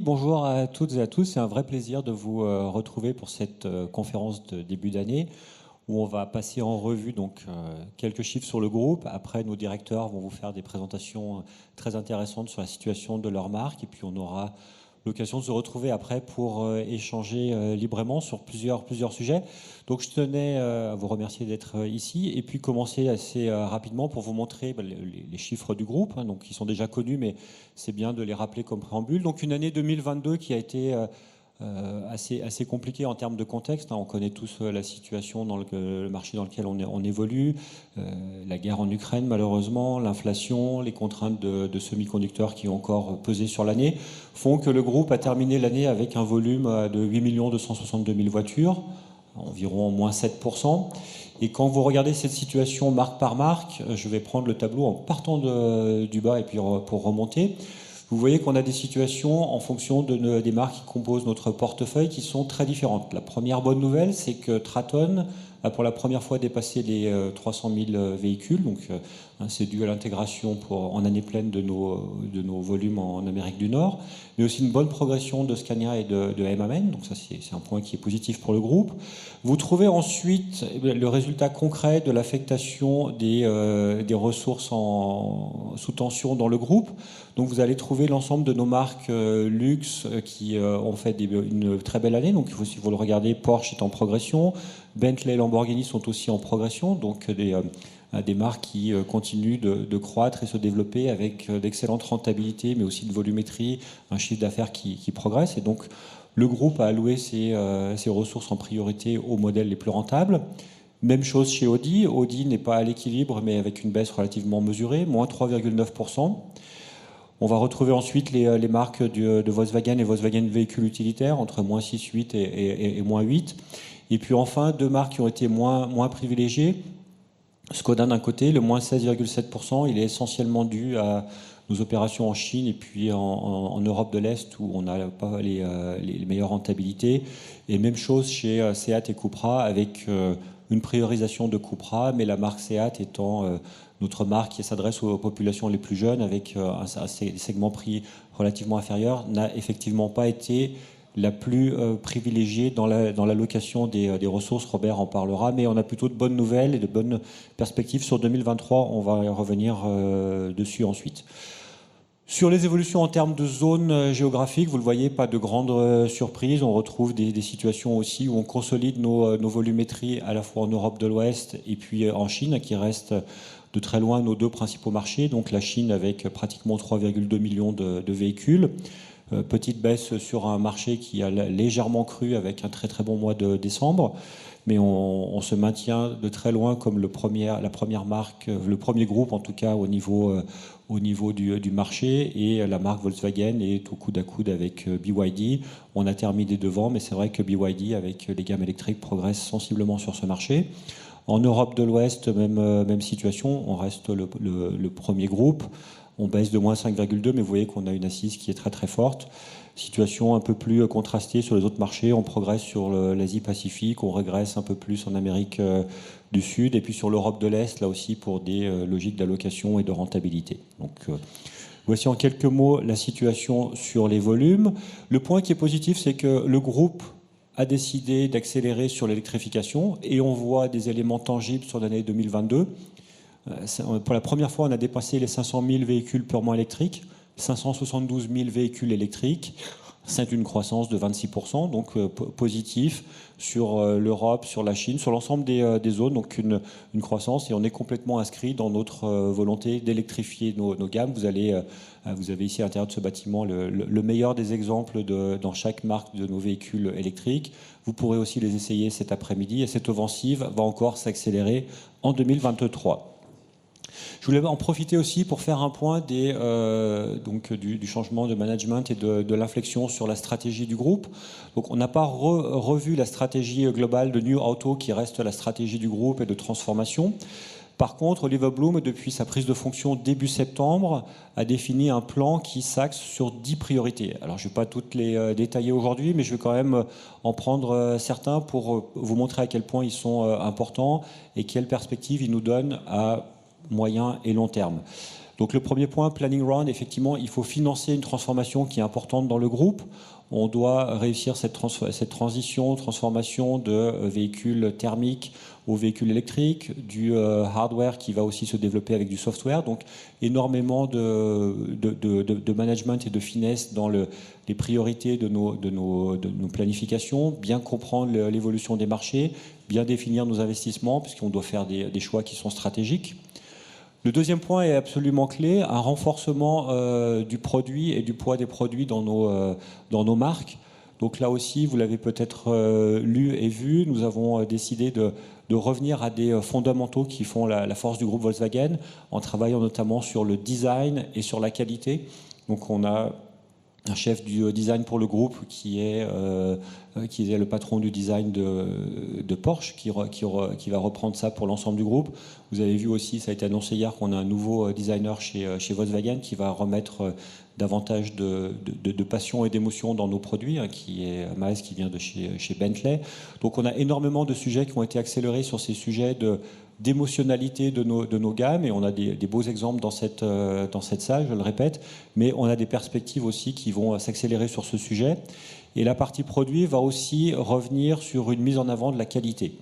Bonjour à toutes et à tous, c'est un vrai plaisir de vous retrouver pour cette conférence de début d'année où on va passer en revue quelques chiffres sur le groupe. Après, nos directeurs vont vous faire des présentations très intéressantes sur la situation de leur marque et puis on aura l'occasion de se retrouver après pour échanger librement sur plusieurs sujets. Donc je tenais à vous remercier d'être ici et puis commencer assez rapidement pour vous montrer les chiffres du groupe, hein, donc qui sont déjà connus, mais c'est bien de les rappeler comme préambule. Donc une année 2022 qui a été assez compliquée en termes de contexte, hein. On connaît tous la situation dans le marché dans lequel on évolue, la guerre en Ukraine malheureusement, l'inflation, les contraintes de semi-conducteurs qui ont encore pesé sur l'année, font que le groupe a terminé l'année avec un volume de 8 262 000 voitures, environ moins 7%. Et quand vous regardez cette situation marque par marque, je vais prendre le tableau en partant du bas et puis pour remonter. Vous voyez qu'on a des situations en fonction des marques qui composent notre portefeuille qui sont très différentes. La première bonne nouvelle, c'est que Traton a pour la première fois dépassé les 300 000 véhicules. Donc, c'est dû à l'intégration en année pleine de nos volumes en Amérique du Nord, mais aussi une bonne progression de Scania et de MAN. Donc ça, c'est un point qui est positif pour le groupe. Vous trouvez ensuite le résultat concret de l'affectation des ressources sous tension dans le groupe. Donc vous allez trouver l'ensemble de nos marques luxe qui ont fait une très belle année. Donc si vous le regardez, Porsche est en progression, Bentley et Lamborghini sont aussi en progression, donc des marques qui continuent de croître et se développer avec d'excellentes rentabilités, mais aussi de volumétrie, un chiffre d'affaires qui progresse. Et donc le groupe a alloué ses ressources en priorité aux modèles les plus rentables. Même chose chez Audi. Audi n'est pas à l'équilibre, mais avec une baisse relativement mesurée, moins 3,9%. On va retrouver ensuite les marques de Volkswagen et Volkswagen véhicules utilitaires, entre moins 6, 8 et moins 8. Et puis enfin, deux marques qui ont été moins privilégiées. Skoda d'un côté, le moins 16,7%, il est essentiellement dû à nos opérations en Chine et puis en Europe de l'Est où on n'a pas les meilleures rentabilités. Et même chose chez Seat et Cupra avec une priorisation de Cupra, mais la marque Seat étant notre marque qui s'adresse aux populations les plus jeunes avec un segment prix relativement inférieur, n'a effectivement pas été la plus privilégiée dans l'allocation des ressources. Robert en parlera, mais on a plutôt de bonnes nouvelles et de bonnes perspectives sur 2023. On va y revenir dessus ensuite. Sur les évolutions en termes de zones géographiques, vous le voyez, pas de grandes surprises. On retrouve des situations aussi où on consolide nos volumétries à la fois en Europe de l'Ouest et puis en Chine, qui restent de très loin nos deux principaux marchés. Donc la Chine avec pratiquement 3,2 millions de véhicules. Petite baisse sur un marché qui a légèrement cru avec un très très bon mois de décembre, mais on se maintient de très loin comme la première marque, le premier groupe en tout cas au niveau du marché, et la marque Volkswagen est au coude à coude avec BYD. On a terminé devant, mais c'est vrai que BYD avec les gammes électriques progresse sensiblement sur ce marché. En Europe de l'Ouest, même situation, on reste le premier groupe. On baisse de moins 5,2, mais vous voyez qu'on a une assise qui est très très forte. Situation un peu plus contrastée sur les autres marchés. On progresse sur l'Asie-Pacifique, on régresse un peu plus en Amérique du Sud, et puis sur l'Europe de l'Est, là aussi pour des logiques d'allocation et de rentabilité. Donc voici en quelques mots la situation sur les volumes. Le point qui est positif, c'est que le groupe a décidé d'accélérer sur l'électrification, et on voit des éléments tangibles sur l'année 2022. Pour la première fois, on a dépassé les 500 000 véhicules purement électriques, 572 000 véhicules électriques. C'est une croissance de 26%, donc positif sur l'Europe, sur la Chine, sur l'ensemble des zones, donc une croissance, et on est complètement inscrit dans notre volonté d'électrifier nos gammes. Vous avez ici à l'intérieur de ce bâtiment le meilleur des exemples dans chaque marque de nos véhicules électriques. Vous pourrez aussi les essayer cet après-midi, et cette offensive va encore s'accélérer en 2023. Je voulais en profiter aussi pour faire un point du changement de management et de l'inflexion sur la stratégie du groupe. Donc on n'a pas revu la stratégie globale de New Auto qui reste la stratégie du groupe et de transformation. Par contre, Oliver Blume, depuis sa prise de fonction début septembre, a défini un plan qui s'axe sur 10 priorités. Alors je ne vais pas toutes les détailler aujourd'hui, mais je vais quand même en prendre certains pour vous montrer à quel point ils sont importants et quelles perspectives ils nous donnent à moyen et long terme. Donc le premier point, planning round, effectivement, il faut financer une transformation qui est importante dans le groupe. On doit réussir cette transformation de véhicules thermiques aux véhicules électriques, du hardware qui va aussi se développer avec du software. Donc énormément de management et de finesse dans les priorités de nos planifications, bien comprendre l'évolution des marchés, bien définir nos investissements, puisqu'on doit faire des choix qui sont stratégiques. Le deuxième point est absolument clé, un renforcement du produit et du poids des produits dans nos marques. Donc là aussi, vous l'avez peut-être lu et vu, nous avons décidé de revenir à des fondamentaux qui font la force du groupe Volkswagen, en travaillant notamment sur le design et sur la qualité. Donc on a un chef du design pour le groupe qui est le patron du design de Porsche, qui va reprendre ça pour l'ensemble du groupe. Vous avez vu aussi, ça a été annoncé hier, qu'on a un nouveau designer chez Volkswagen qui va remettre davantage de passion et d'émotion dans nos produits, qui est Maes, qui vient de chez Bentley. Donc on a énormément de sujets qui ont été accélérés sur ces sujets d'émotionnalité de nos gammes, et on a des beaux exemples dans cette salle, je le répète, mais on a des perspectives aussi qui vont s'accélérer sur ce sujet. Et la partie produit va aussi revenir sur une mise en avant de la qualité.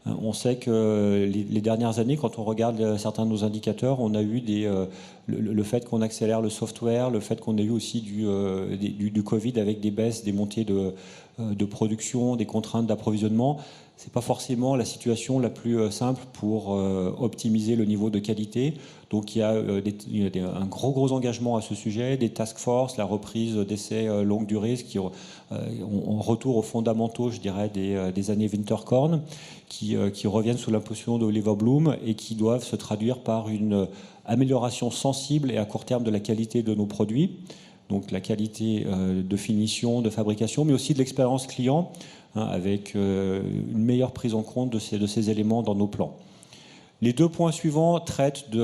On sait que les dernières années, quand on regarde certains de nos indicateurs, on a eu le fait qu'on accélère le software, le fait qu'on ait eu aussi du Covid avec des baisses, des montées de production, des contraintes d'approvisionnement. Ce n'est pas forcément la situation la plus simple pour optimiser le niveau de qualité. Donc il y a un gros engagement à ce sujet, des task force, la reprise d'essais longue durée, on retour aux fondamentaux, je dirais, des années Winterkorn, qui reviennent sous l'impulsion d'Oliver Bloom et qui doivent se traduire par une amélioration sensible et à court terme de la qualité de nos produits. Donc la qualité de finition, de fabrication, mais aussi de l'expérience client, avec une meilleure prise en compte de ces éléments dans nos plans. Les deux points suivants traitent du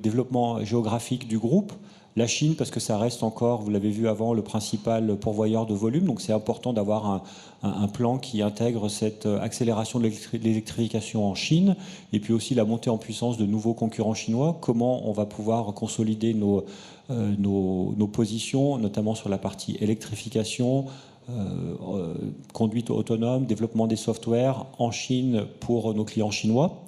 développement géographique du groupe. La Chine, parce que ça reste encore, vous l'avez vu avant, le principal pourvoyeur de volume. Donc c'est important d'avoir un plan qui intègre cette accélération de l'électrification en Chine, et puis aussi la montée en puissance de nouveaux concurrents chinois. Comment on va pouvoir consolider nos positions, notamment sur la partie électrification, conduite autonome, développement des softwares en Chine pour nos clients chinois.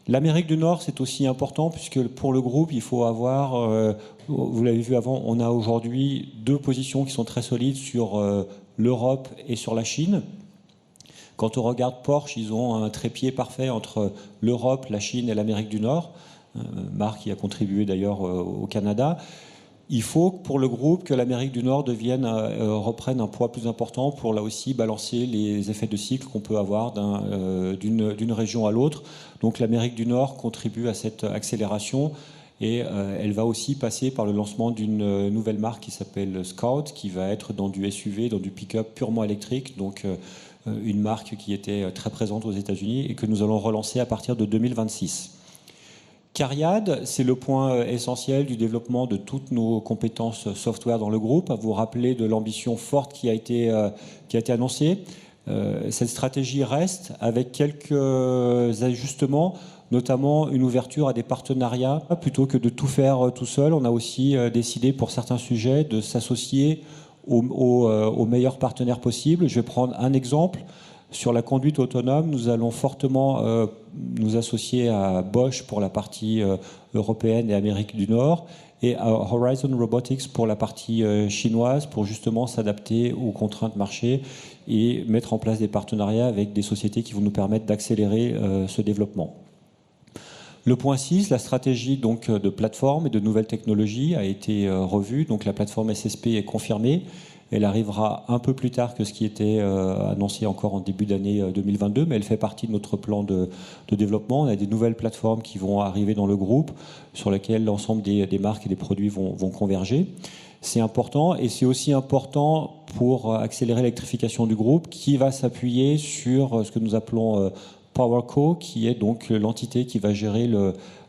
L'Amérique du Nord, c'est aussi important, puisque pour le groupe, il faut avoir, vous l'avez vu avant, on a aujourd'hui deux positions qui sont très solides sur l'Europe et sur la Chine. Quand on regarde Porsche, ils ont un trépied parfait entre l'Europe, la Chine et l'Amérique du Nord. Marque qui a contribué d'ailleurs au Canada. Il faut pour le groupe que l'Amérique du Nord reprenne un poids plus important pour là aussi balancer les effets de cycle qu'on peut avoir d'une région à l'autre. Donc l'Amérique du Nord contribue à cette accélération, et elle va aussi passer par le lancement d'une nouvelle marque qui s'appelle Scout, qui va être dans du SUV, dans du pick-up purement électrique, donc une marque qui était très présente aux États-Unis et que nous allons relancer à partir de 2026. CARIAD, c'est le point essentiel du développement de toutes nos compétences software dans le groupe. À vous rappeler de l'ambition forte qui a été annoncée. Cette stratégie reste avec quelques ajustements, notamment une ouverture à des partenariats. Plutôt que de tout faire tout seul, on a aussi décidé pour certains sujets de s'associer aux meilleurs partenaires possibles. Je vais prendre un exemple. Sur la conduite autonome, nous allons fortement nous associer à Bosch pour la partie européenne et Amérique du Nord, et à Horizon Robotics pour la partie chinoise, pour justement s'adapter aux contraintes marché et mettre en place des partenariats avec des sociétés qui vont nous permettre d'accélérer ce développement. Le point 6, la stratégie donc, de plateforme et de nouvelles technologies a été revue. Donc la plateforme SSP est confirmée. Elle arrivera un peu plus tard que ce qui était annoncé encore en début d'année 2022, mais elle fait partie de notre plan de développement. On a des nouvelles plateformes qui vont arriver dans le groupe, sur lesquelles l'ensemble des marques et des produits vont converger. C'est important, et c'est aussi important pour accélérer l'électrification du groupe, qui va s'appuyer sur ce que nous appelons PowerCo, qui est donc l'entité qui va gérer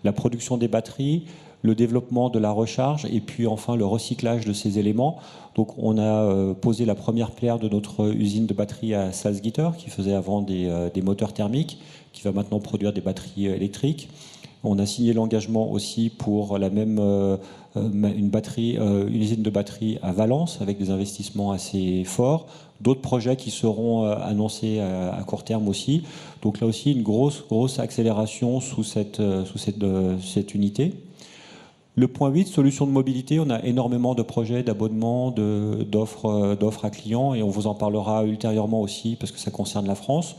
la production des batteries, le développement de la recharge et puis enfin le recyclage de ces éléments. Donc on a posé la première pierre de notre usine de batteries à Salzgitter, qui faisait avant des moteurs thermiques, qui va maintenant produire des batteries électriques. On a signé l'engagement aussi pour la même une usine de batterie à Valence avec des investissements assez forts. D'autres projets qui seront annoncés à court terme aussi. Donc là aussi, une grosse accélération sous cette unité. Le point 8, solutions de mobilité, on a énormément de projets, d'abonnements, d'offres à clients et on vous en parlera ultérieurement aussi parce que ça concerne la France.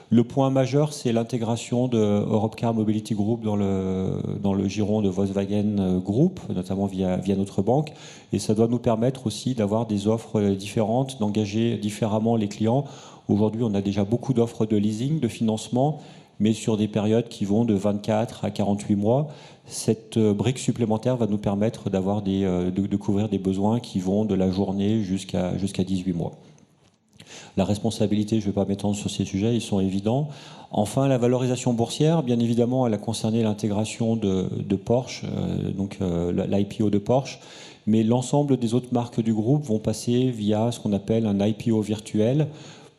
Le point majeur, c'est l'intégration de Europcar Mobility Group dans le giron de Volkswagen Group, notamment via notre banque. Et ça doit nous permettre aussi d'avoir des offres différentes, d'engager différemment les clients. Aujourd'hui, on a déjà beaucoup d'offres de leasing, de financement, mais sur des périodes qui vont de 24 à 48 mois. Cette brique supplémentaire va nous permettre de couvrir des besoins qui vont de la journée jusqu'à 18 mois. La responsabilité, je ne vais pas m'étendre sur ces sujets, ils sont évidents. Enfin, la valorisation boursière, bien évidemment, elle a concerné l'intégration de Porsche, l'IPO de Porsche, mais l'ensemble des autres marques du groupe vont passer via ce qu'on appelle un IPO virtuel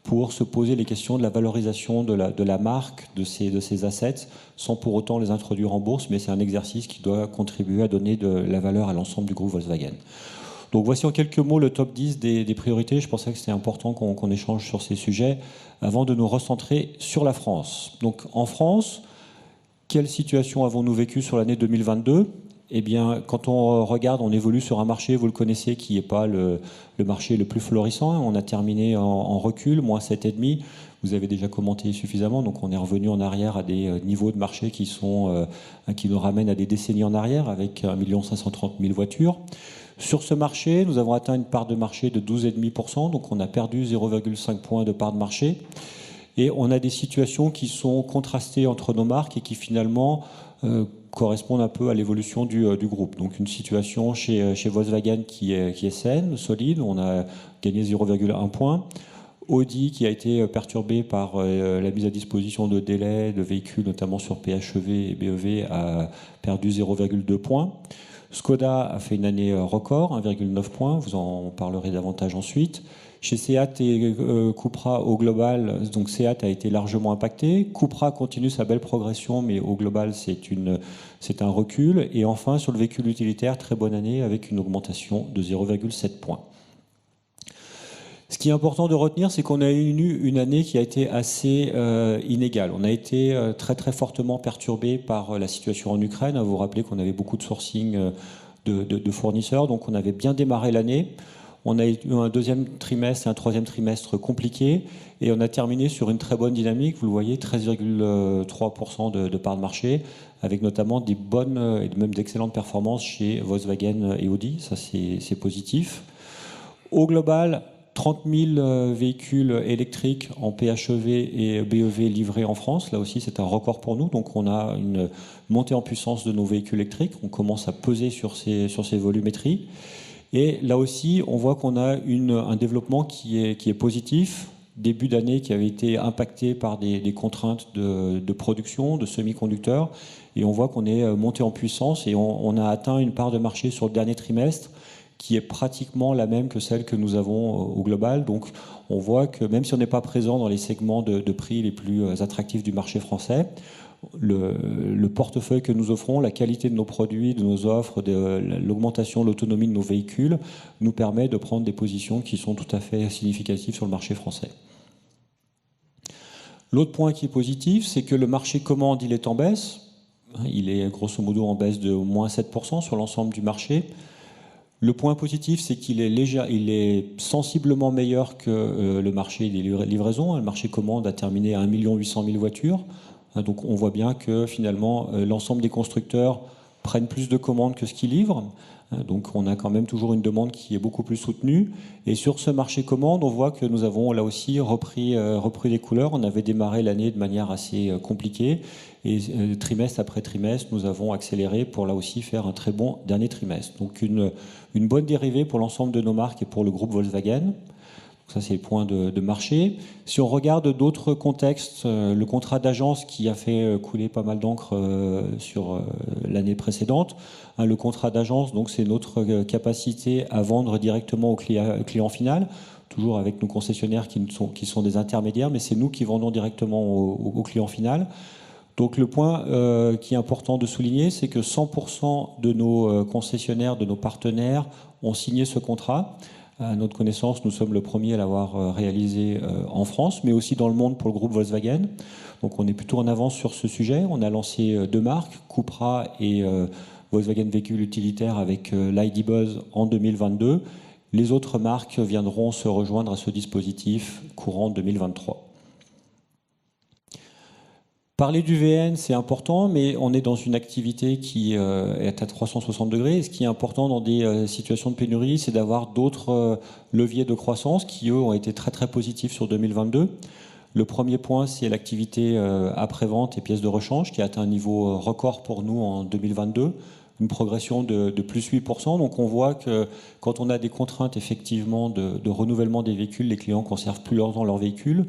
pour se poser les questions de la valorisation de la marque, de ses assets, sans pour autant les introduire en bourse, mais c'est un exercice qui doit contribuer à donner de la valeur à l'ensemble du groupe Volkswagen. Donc voici en quelques mots le top 10 des priorités. Je pensais que c'était important qu'on échange sur ces sujets avant de nous recentrer sur la France. Donc en France, quelle situation avons-nous vécu sur l'année 2022 ? Eh bien, quand on regarde, on évolue sur un marché, vous le connaissez, qui n'est pas le marché le plus florissant. On a terminé en recul, moins 7,5. Vous avez déjà commenté suffisamment, donc on est revenu en arrière à des niveaux de marché qui nous ramènent à des décennies en arrière, avec 1 530 000 voitures. Sur ce marché, nous avons atteint une part de marché de 12,5%, donc on a perdu 0,5 points de part de marché. Et on a des situations qui sont contrastées entre nos marques et qui finalement correspondent un peu à l'évolution du groupe. Donc une situation chez Volkswagen qui est saine, solide, on a gagné 0,1 point. Audi qui a été perturbé par la mise à disposition de délais de véhicules, notamment sur PHEV et BEV, a perdu 0,2 points. Skoda a fait une année record, 1,9 points, vous en parlerez davantage ensuite. Chez Seat et Cupra au global, donc Seat a été largement impacté. Cupra continue sa belle progression, mais au global c'est un recul. Et enfin sur le véhicule utilitaire, très bonne année avec une augmentation de 0,7 points. Ce qui est important de retenir, c'est qu'on a eu une année qui a été assez inégale. On a été très très fortement perturbé par la situation en Ukraine. Vous vous rappelez qu'on avait beaucoup de sourcing de fournisseurs, donc on avait bien démarré l'année. On a eu un deuxième trimestre et un troisième trimestre compliqué, et on a terminé sur une très bonne dynamique. Vous le voyez, 13,3% de part de marché, avec notamment des bonnes et même d'excellentes performances chez Volkswagen et Audi. Ça, c'est positif. Au global, 30 000 véhicules électriques en PHEV et BEV livrés en France. Là aussi, c'est un record pour nous. Donc, on a une montée en puissance de nos véhicules électriques. On commence à peser sur ces volumétries. Et là aussi, on voit qu'on a un développement qui est positif. Début d'année qui avait été impacté par des contraintes de production, de semi-conducteurs. Et on voit qu'on est monté en puissance et on a atteint une part de marché sur le dernier trimestre qui est pratiquement la même que celle que nous avons au global. Donc on voit que même si on n'est pas présent dans les segments de prix les plus attractifs du marché français, le portefeuille que nous offrons, la qualité de nos produits, de nos offres, de l'augmentation de l'autonomie de nos véhicules nous permet de prendre des positions qui sont tout à fait significatives sur le marché français. L'autre point qui est positif, c'est que le marché commande, il est en baisse. Il est grosso modo en baisse de moins 7% sur l'ensemble du marché. Le point positif, c'est qu'il est sensiblement meilleur que le marché des livraisons. Le marché commande a terminé à 1 800 000 voitures. Donc on voit bien que finalement, l'ensemble des constructeurs prennent plus de commandes que ce qu'ils livrent. Donc on a quand même toujours une demande qui est beaucoup plus soutenue. Et sur ce marché commande, on voit que nous avons là aussi repris des couleurs. On avait démarré l'année de manière assez compliquée. Et trimestre après trimestre, nous avons accéléré pour là aussi faire un très bon dernier trimestre. Donc une bonne dérivée pour l'ensemble de nos marques et pour le groupe Volkswagen. Ça, c'est le point de marché. Si on regarde d'autres contextes, le contrat d'agence qui a fait couler pas mal d'encre sur l'année précédente. Le contrat d'agence, donc, c'est notre capacité à vendre directement au client final, toujours avec nos concessionnaires qui sont des intermédiaires, mais c'est nous qui vendons directement au client final. Donc le point qui est important de souligner, c'est que 100% de nos concessionnaires, de nos partenaires ont signé ce contrat. À notre connaissance, nous sommes le premier à l'avoir réalisé en France, mais aussi dans le monde pour le groupe Volkswagen. Donc on est plutôt en avance sur ce sujet. On a lancé deux marques, Cupra et Volkswagen Véhicules Utilitaires avec l'ID Buzz en 2022. Les autres marques viendront se rejoindre à ce dispositif courant 2023. Parler du VN, c'est important, mais on est dans une activité qui est à 360 degrés. Et ce qui est important dans des situations de pénurie, c'est d'avoir d'autres leviers de croissance qui, eux, ont été très très positifs sur 2022. Le premier point, c'est l'activité après-vente et pièces de rechange qui a atteint un niveau record pour nous en 2022, une progression de plus 8%. Donc on voit que quand on a des contraintes effectivement de renouvellement des véhicules, les clients ne conservent plus longtemps leurs véhicules,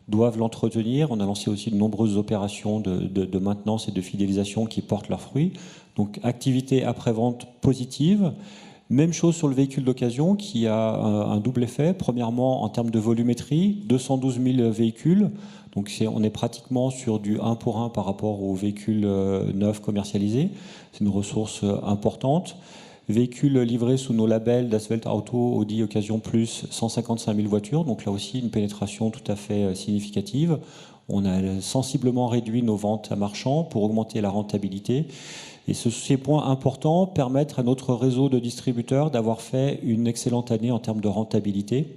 doivent l'entretenir. On a lancé aussi de nombreuses opérations de maintenance et de fidélisation qui portent leurs fruits. Donc activité après-vente positive. Même chose sur le véhicule d'occasion qui a un double effet. Premièrement, en termes de volumétrie, 212 000 véhicules. Donc on est pratiquement sur du 1 pour 1 par rapport aux véhicules neufs commercialisés. C'est une ressource importante. Véhicules livrés sous nos labels d'Asphalt Auto, Audi Occasion Plus, 155 000 voitures. Donc là aussi, une pénétration tout à fait significative. On a sensiblement réduit nos ventes à marchand pour augmenter la rentabilité. Et ces points importants permettent à notre réseau de distributeurs d'avoir fait une excellente année en termes de rentabilité.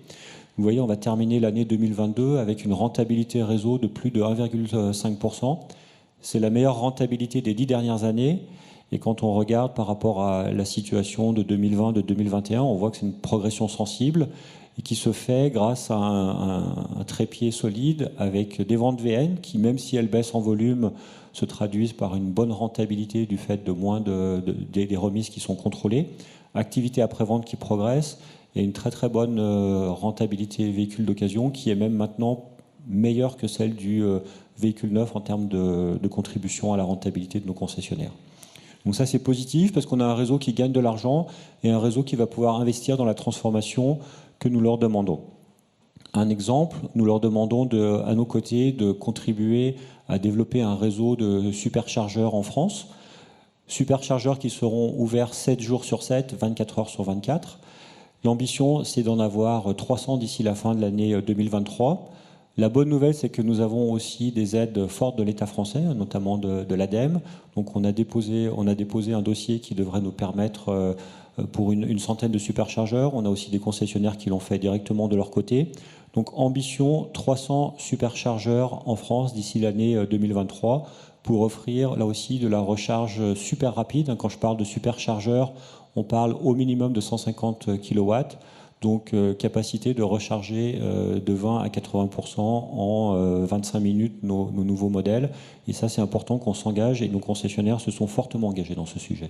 Vous voyez, on va terminer l'année 2022 avec une rentabilité réseau de plus de 1,5%. C'est la meilleure rentabilité des 10 dernières années. Et quand on regarde par rapport à la situation de 2020, de 2021, on voit que c'est une progression sensible et qui se fait grâce à un trépied solide avec des ventes VN qui, même si elles baissent en volume, se traduisent par une bonne rentabilité du fait de moins des remises qui sont contrôlées, activité après-vente qui progresse et une très très bonne rentabilité véhicule d'occasion qui est même maintenant meilleure que celle du véhicule neuf en termes de contribution à la rentabilité de nos concessionnaires. Donc ça, c'est positif parce qu'on a un réseau qui gagne de l'argent et un réseau qui va pouvoir investir dans la transformation que nous leur demandons. Un exemple, nous leur demandons à nos côtés de contribuer à développer un réseau de superchargeurs en France. Superchargeurs qui seront ouverts 7 jours sur 7, 24 heures sur 24. L'ambition, c'est d'en avoir 300 d'ici la fin de l'année 2023. La bonne nouvelle, c'est que nous avons aussi des aides fortes de l'État français, notamment de l'ADEME. Donc on a déposé un dossier qui devrait nous permettre pour une centaine de superchargeurs. On a aussi des concessionnaires qui l'ont fait directement de leur côté. Donc ambition, 300 superchargeurs en France d'ici l'année 2023 pour offrir là aussi de la recharge super rapide. Quand je parle de superchargeurs, on parle au minimum de 150 kW. Donc capacité de recharger de 20 à 80% en 25 minutes nos nouveaux modèles. Et ça, c'est important qu'on s'engage et nos concessionnaires se sont fortement engagés dans ce sujet.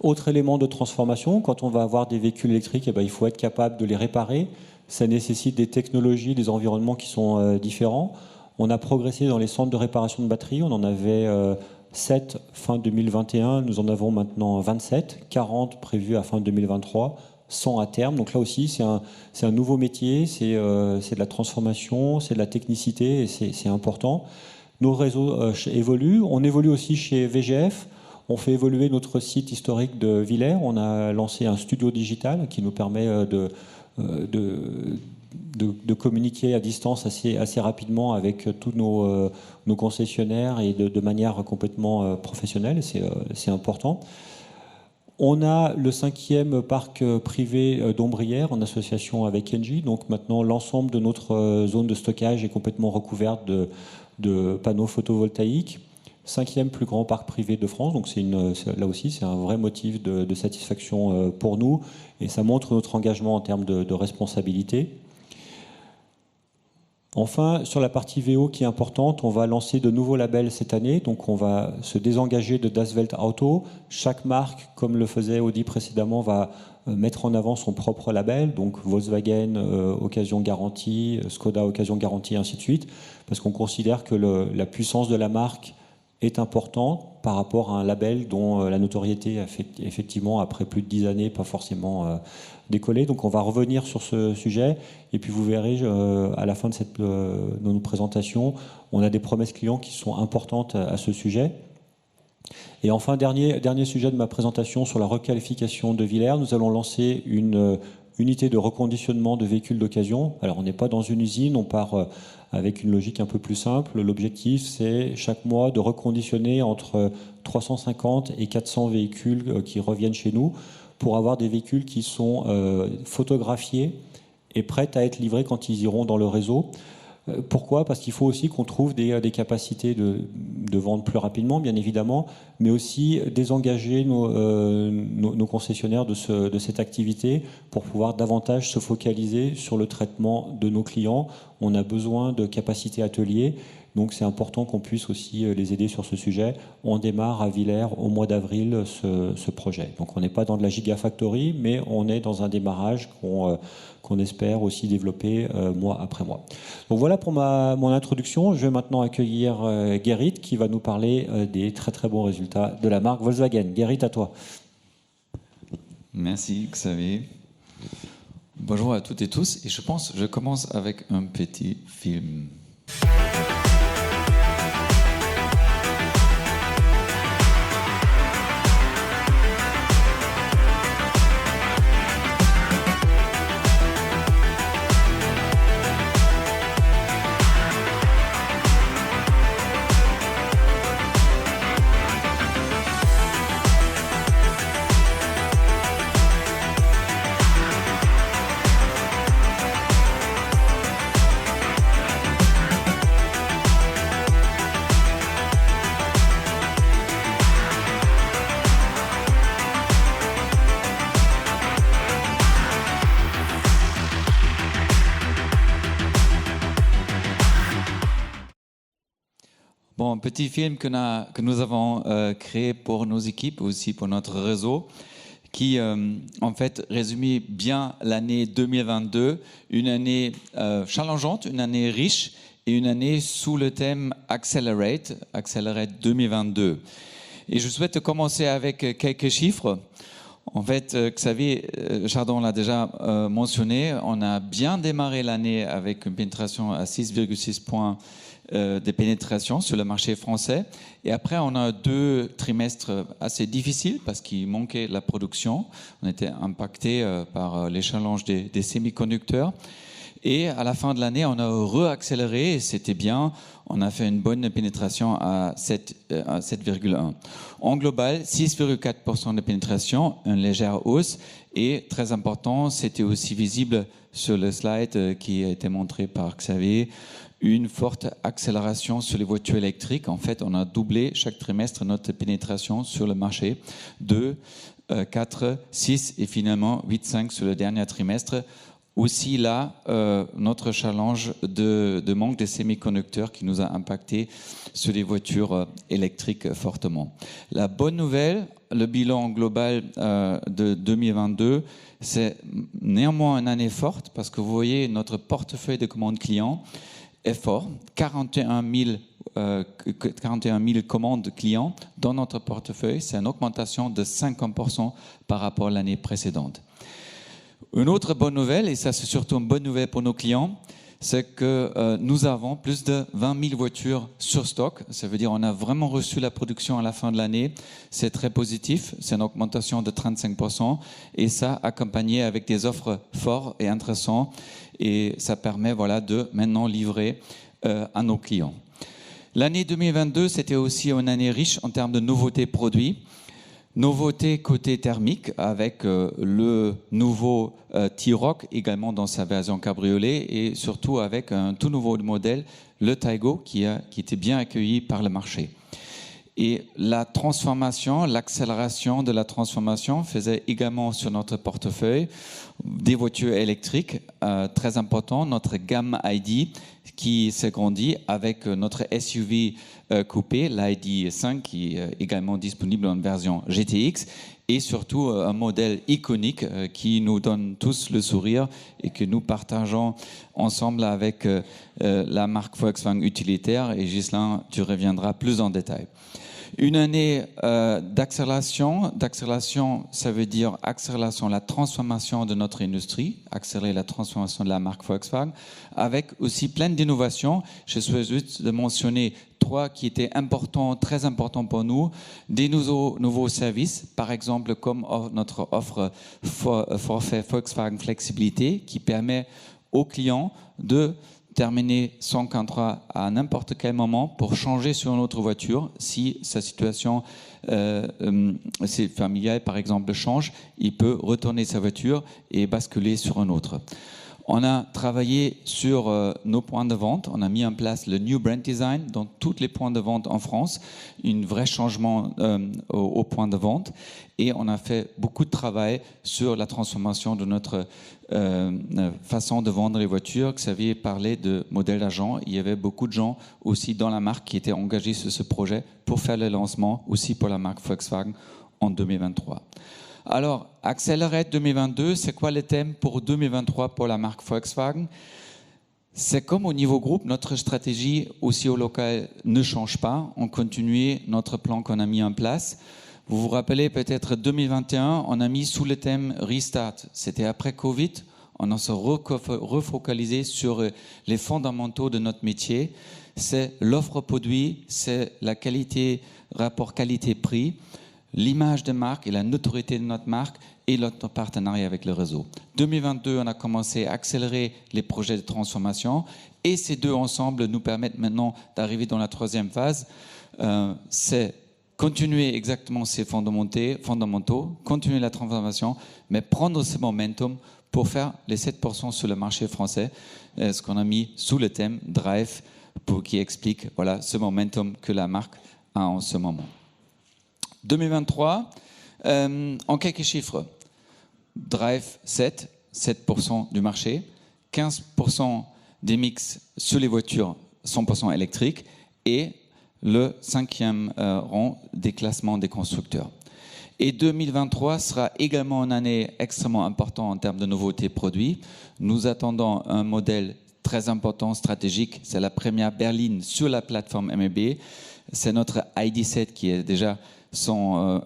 Autre élément de transformation, quand on va avoir des véhicules électriques, il faut être capable de les réparer. Ça nécessite des technologies, des environnements qui sont différents. On a progressé dans les centres de réparation de batteries. On en avait 7 fin 2021. Nous en avons maintenant 27, 40 prévus à fin 2023. 100 à terme. Donc là aussi, c'est un nouveau métier, c'est de la transformation, c'est de la technicité et c'est important. Nos réseaux évoluent. On évolue aussi chez VGF. On fait évoluer notre site historique de Villers. On a lancé un studio digital qui nous permet de communiquer à distance assez rapidement avec tous nos concessionnaires et de manière complètement professionnelle. C'est important. On a le 5e parc privé d'Ombrières en association avec Engie. Donc maintenant, l'ensemble de notre zone de stockage est complètement recouverte de panneaux photovoltaïques. 5e plus grand parc privé de France. Donc là aussi, c'est un vrai motif de satisfaction pour nous. Et ça montre notre engagement en termes de responsabilité. Enfin, sur la partie VO qui est importante, on va lancer de nouveaux labels cette année. Donc on va se désengager de d'Asphalt Auto. Chaque marque, comme le faisait Audi précédemment, va mettre en avant son propre label. Donc Volkswagen, Occasion Garantie, Skoda, Occasion Garantie, et ainsi de suite. Parce qu'on considère que la puissance de la marque est important par rapport à un label dont la notoriété a fait, effectivement, après plus de 10 années, pas forcément décollé. Donc on va revenir sur ce sujet, et puis vous verrez à la fin de nos présentations, on a des promesses clients qui sont importantes à ce sujet. Et enfin, dernier sujet de ma présentation sur la requalification de Villers, nous allons lancer une unité de reconditionnement de véhicules d'occasion. Alors on n'est pas dans une usine, on part avec une logique un peu plus simple. L'objectif, c'est chaque mois de reconditionner entre 350 et 400 véhicules qui reviennent chez nous, pour avoir des véhicules qui sont photographiés et prêts à être livrés quand ils iront dans le réseau. Pourquoi ? Parce qu'il faut aussi qu'on trouve des capacités de vente plus rapidement, bien évidemment, mais aussi désengager nos concessionnaires de cette activité pour pouvoir davantage se focaliser sur le traitement de nos clients. On a besoin de capacités ateliers, donc c'est important qu'on puisse aussi les aider sur ce sujet. On démarre à Villers au mois d'avril ce projet. Donc on n'est pas dans de la Gigafactory, mais on est dans un démarrage qu'on espère aussi développer mois après mois. Donc voilà pour mon introduction. Je vais maintenant accueillir Gerrit qui va nous parler des très très bons résultats de la marque Volkswagen. Gerrit, à toi. Merci Xavier. Bonjour à toutes et tous. Et je commence avec un petit film. Bon, un petit film que nous avons créé pour nos équipes, aussi pour notre réseau, qui en fait résumait bien l'année 2022, une année challengeante, une année riche et une année sous le thème Accelerate 2022. Et je souhaite commencer avec quelques chiffres. En fait, Xavier Chardon l'a déjà mentionné, on a bien démarré l'année avec une pénétration à 6,6 points de pénétration sur le marché français. Et après, on a 2 trimestres assez difficiles parce qu'il manquait la production. On était impacté par les challenges des semi-conducteurs. Et à la fin de l'année, on a re-accéléré et c'était bien. On a fait une bonne pénétration à 7,1. En global, 6,4% de pénétration, une légère hausse. Et très important, c'était aussi visible sur le slide qui a été montré par Xavier, une forte accélération sur les voitures électriques. En fait, on a doublé chaque trimestre notre pénétration sur le marché. 2, 4, 6 et finalement 8,5 sur le dernier trimestre. Aussi là, notre challenge de manque de semi-conducteurs qui nous a impacté sur les voitures électriques fortement. La bonne nouvelle, le bilan global de 2022, c'est néanmoins une année forte parce que vous voyez notre portefeuille de commandes clients est fort, 41 000 commandes clients dans notre portefeuille, c'est une augmentation de 50% par rapport à l'année précédente. Une autre bonne nouvelle, et ça c'est surtout une bonne nouvelle pour nos clients, c'est que nous avons plus de 20 000 voitures sur stock. Ça veut dire qu'on a vraiment reçu la production à la fin de l'année. C'est très positif, c'est une augmentation de 35%, et ça accompagné avec des offres fortes et intéressantes. Et ça permet de maintenant livrer à nos clients. L'année 2022, c'était aussi une année riche en termes de nouveautés produits. Nouveauté côté thermique avec le nouveau T-Roc également dans sa version cabriolet et surtout avec un tout nouveau modèle, le Taigo, qui était bien accueilli par le marché. Et la transformation, l'accélération de la transformation faisait également sur notre portefeuille des voitures électriques, très important, notre gamme ID qui s'est grandie avec notre SUV coupé, l'ID 5 qui est également disponible en version GTX et surtout un modèle iconique qui nous donne tous le sourire et que nous partageons ensemble avec la marque Volkswagen Utilitaire. Et Ghislain, tu reviendras plus en détail. Une année d'accélération. D'accélération, ça veut dire accélération, la transformation de notre industrie, accélérer la transformation de la marque Volkswagen, avec aussi plein d'innovations. Je souhaite juste de mentionner 3 qui étaient importants, très importants pour nous. Des nouveaux services, par exemple comme notre offre forfait Volkswagen Flexibilité, qui permet aux clients de terminer son contrat à n'importe quel moment pour changer sur une autre voiture. Si sa situation familiale, par exemple, change, il peut retourner sa voiture et basculer sur une autre. On a travaillé sur nos points de vente. On a mis en place le New Brand Design dans tous les points de vente en France, un vrai changement au point de vente. Et on a fait beaucoup de travail sur la transformation de notre façon de vendre les voitures. Xavier parlait de modèle d'agent. Il y avait beaucoup de gens aussi dans la marque qui étaient engagés sur ce projet pour faire le lancement aussi pour la marque Volkswagen en 2023. Alors, Accelerate 2022, c'est quoi le thème pour 2023 pour la marque Volkswagen? C'est comme au niveau groupe, notre stratégie aussi au local ne change pas. On continue notre plan qu'on a mis en place. Vous vous rappelez peut-être 2021, on a mis sous le thème Restart. C'était après Covid. On a se refocalisé sur les fondamentaux de notre métier. C'est l'offre produit, c'est la qualité, rapport qualité-prix, l'image de marque et la notoriété de notre marque et notre partenariat avec le réseau. 2022, on a commencé à accélérer les projets de transformation et ces deux ensemble nous permettent maintenant d'arriver dans la 3e phase. C'est continuer exactement ces fondamentaux, continuer la transformation, mais prendre ce momentum pour faire les 7% sur le marché français, ce qu'on a mis sous le thème Drive, qui explique voilà, ce momentum que la marque a en ce moment. 2023, en quelques chiffres, Drive 7% du marché, 15% des mix sur les voitures 100% électriques et le 5e rang des classements des constructeurs. Et 2023 sera également une année extrêmement importante en termes de nouveautés produits. Nous attendons un modèle très important, stratégique. C'est la première berline sur la plateforme MEB. C'est notre ID.7 qui est déjà son,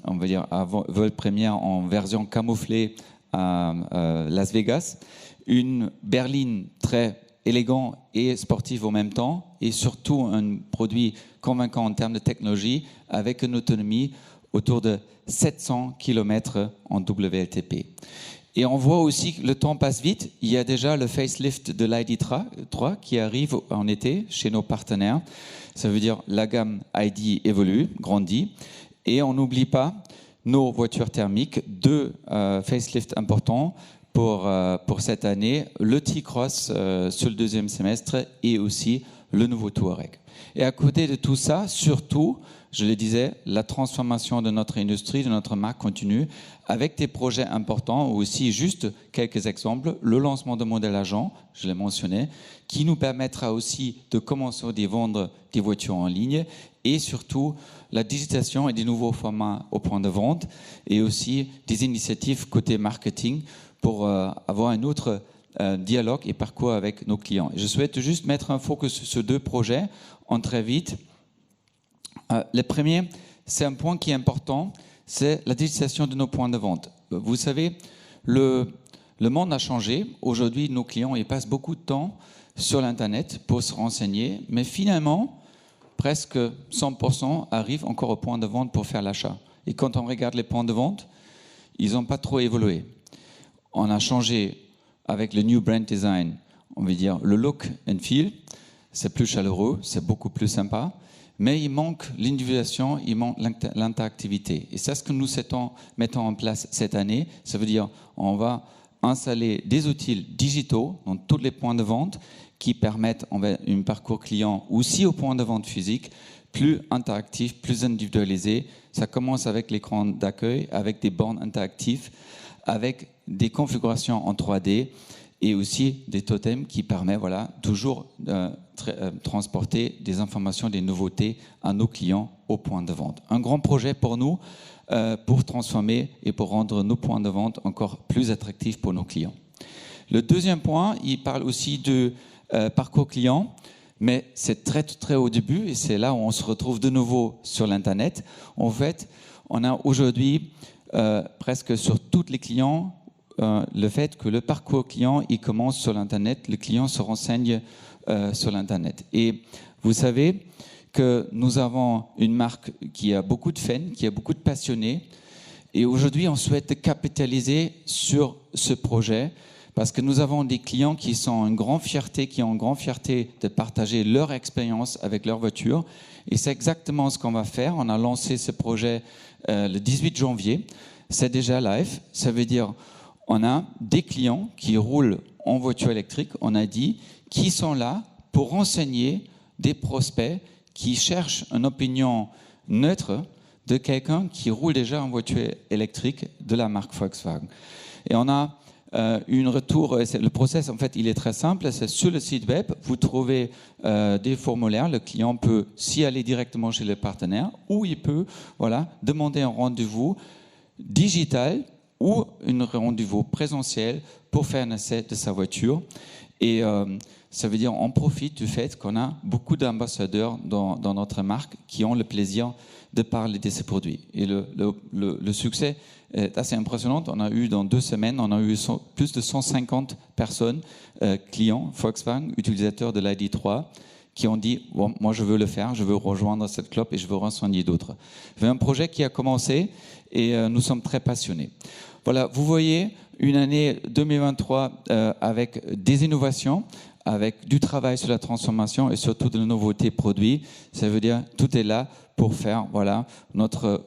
on va dire, vol première en version camouflée à Las Vegas. Une berline très élégant et sportif en même temps, et surtout un produit convaincant en termes de technologie, avec une autonomie autour de 700 km en WLTP. Et on voit aussi que le temps passe vite. Il y a déjà le facelift de l'ID3 qui arrive en été chez nos partenaires. Ça veut dire la gamme ID évolue, grandit. Et on n'oublie pas nos voitures thermiques, 2 facelifts importants pour cette année, le T-Cross sur le 2e semestre et aussi le nouveau Touareg. Et à côté de tout ça, surtout, je le disais, la transformation de notre industrie, de notre marque continue, avec des projets importants, ou aussi juste quelques exemples, le lancement de modèle agent, je l'ai mentionné, qui nous permettra aussi de commencer à vendre des voitures en ligne, et surtout la digitalisation et des nouveaux formats au point de vente, et aussi des initiatives côté marketing pour avoir un autre dialogue et parcours avec nos clients. Je souhaite juste mettre un focus sur 2 projets en très vite. Le premier, c'est un point qui est important, c'est la digitalisation de nos points de vente. Vous savez, le monde a changé. Aujourd'hui, nos clients ils passent beaucoup de temps sur l'Internet pour se renseigner, mais finalement, presque 100% arrivent encore au point de vente pour faire l'achat. Et quand on regarde les points de vente, ils n'ont pas trop évolué. On a changé avec le New Brand Design, on veut dire le look and feel, c'est plus chaleureux, c'est beaucoup plus sympa, mais il manque l'individuation, il manque l'interactivité. Et c'est ce que nous mettons en place cette année. Ça veut dire on va installer des outils digitaux dans tous les points de vente qui permettent un parcours client aussi au point de vente physique, plus interactif, plus individualisé. Ça commence avec l'écran d'accueil, avec des bornes interactives, avec des configurations en 3D et aussi des totems qui permettent toujours de transporter des informations, des nouveautés à nos clients au point de vente. Un grand projet pour nous, pour transformer et pour rendre nos points de vente encore plus attractifs pour nos clients. Le deuxième point, il parle aussi de parcours client, mais c'est très au début et c'est là où on se retrouve de nouveau sur l'Internet. En fait, on a aujourd'hui presque sur tous les clients le fait que le parcours client, il commence sur l'Internet, le client se renseigne sur l'Internet. Et vous savez que nous avons une marque qui a beaucoup de fans, qui a beaucoup de passionnés, et aujourd'hui on souhaite capitaliser sur ce projet parce que nous avons des clients qui ont une grande fierté de partager leur expérience avec leur voiture, et c'est exactement ce qu'on va faire. On a lancé ce projet le 18 janvier, c'est déjà live, ça veut dire on a des clients qui roulent en voiture électrique, on a dit, qui sont là pour renseigner des prospects qui cherchent une opinion neutre de quelqu'un qui roule déjà en voiture électrique de la marque Volkswagen. Et on a une retour, le process en fait il est très simple, c'est sur le site web, vous trouvez des formulaires, le client peut s'y aller directement chez le partenaire ou il peut demander un rendez-vous digital ou un rendez-vous présentiel pour faire un essai de sa voiture. Et ça veut dire on profite du fait qu'on a beaucoup d'ambassadeurs dans notre marque qui ont le plaisir de parler de ces produits. Et le succès est assez impressionnant. On a eu dans 2 semaines, on a eu plus de 150 personnes, clients Volkswagen, utilisateurs de l'ID3, qui ont dit bon, moi je veux le faire, je veux rejoindre cette club et je veux renseigner d'autres. C'est un projet qui a commencé et nous sommes très passionnés. Voilà, vous voyez une année 2023 avec des innovations, avec du travail sur la transformation et surtout de la nouveauté produit. Ça veut dire tout est là pour faire notre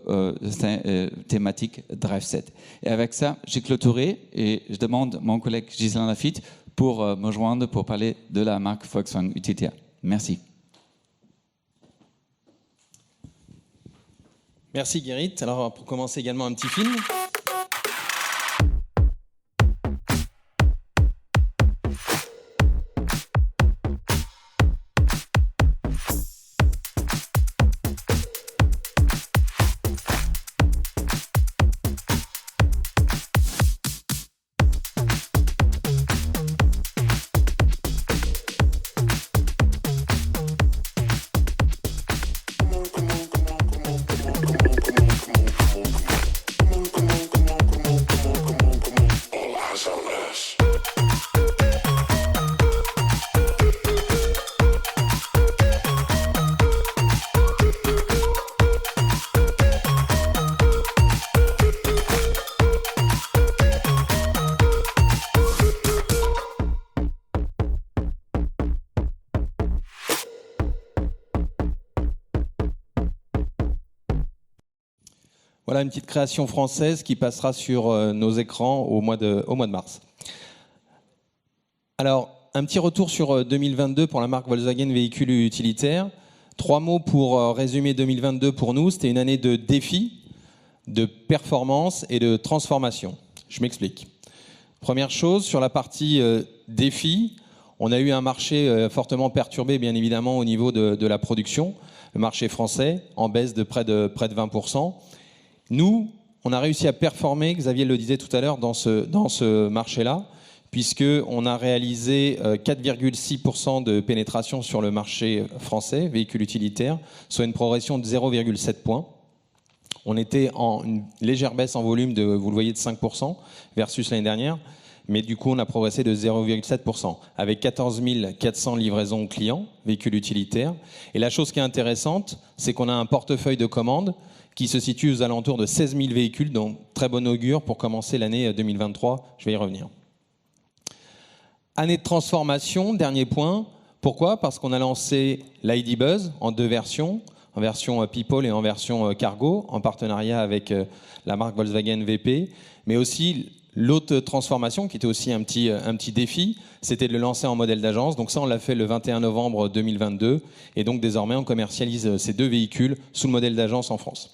thématique Drive 7. Et avec ça, j'ai clôturé et je demande mon collègue Ghislain Lafitte pour me joindre pour parler de la marque Volkswagen UTTA. Merci. Merci Guérit. Alors pour commencer également un petit film. Voilà une petite création française qui passera sur nos écrans au mois de mars. Alors, un petit retour sur 2022 pour la marque Volkswagen Véhicules Utilitaires. 3 mots pour résumer 2022 pour nous. C'était une année de défis, de performance et de transformation. Je m'explique. Première chose, sur la partie défis, on a eu un marché fortement perturbé, bien évidemment, au niveau de la production. Le marché français en baisse de près de 20%. Nous, on a réussi à performer, Xavier le disait tout à l'heure, dans ce marché-là, puisqu'on a réalisé 4,6% de pénétration sur le marché français, véhicules utilitaires, soit une progression de 0,7 points. On était en une légère baisse en volume, vous le voyez, de 5% versus l'année dernière, mais du coup, on a progressé de 0,7%, avec 14 400 livraisons clients, véhicules utilitaires. Et la chose qui est intéressante, c'est qu'on a un portefeuille de commandes qui se situe aux alentours de 16 000 véhicules, donc très bon augure pour commencer l'année 2023. Je vais y revenir. Année de transformation, dernier point. Pourquoi ? Parce qu'on a lancé l'ID Buzz en 2 versions, en version People et en version Cargo, en partenariat avec la marque Volkswagen VP. Mais aussi, l'autre transformation, qui était aussi un petit défi, c'était de le lancer en modèle d'agence. Donc ça, on l'a fait le 21 novembre 2022. Et donc désormais, on commercialise ces 2 véhicules sous le modèle d'agence en France.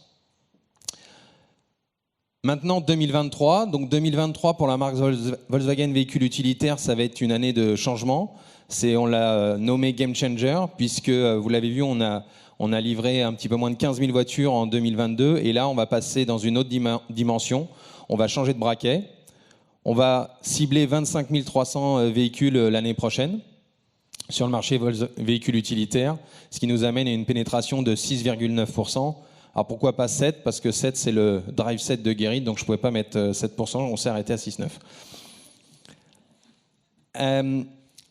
Maintenant 2023, donc 2023 pour la marque Volkswagen véhicule utilitaire, ça va être une année de changement. On l'a nommé Game Changer, puisque vous l'avez vu, on a livré un petit peu moins de 15 000 voitures en 2022, et là on va passer dans une autre dimension. On va changer de braquet, on va cibler 25 300 véhicules l'année prochaine sur le marché véhicule utilitaire, ce qui nous amène à une pénétration de 6,9%. Alors pourquoi pas 7 ? Parce que 7 c'est le drive 7 de Guérit, donc je ne pouvais pas mettre 7%, on s'est arrêté à 6,9.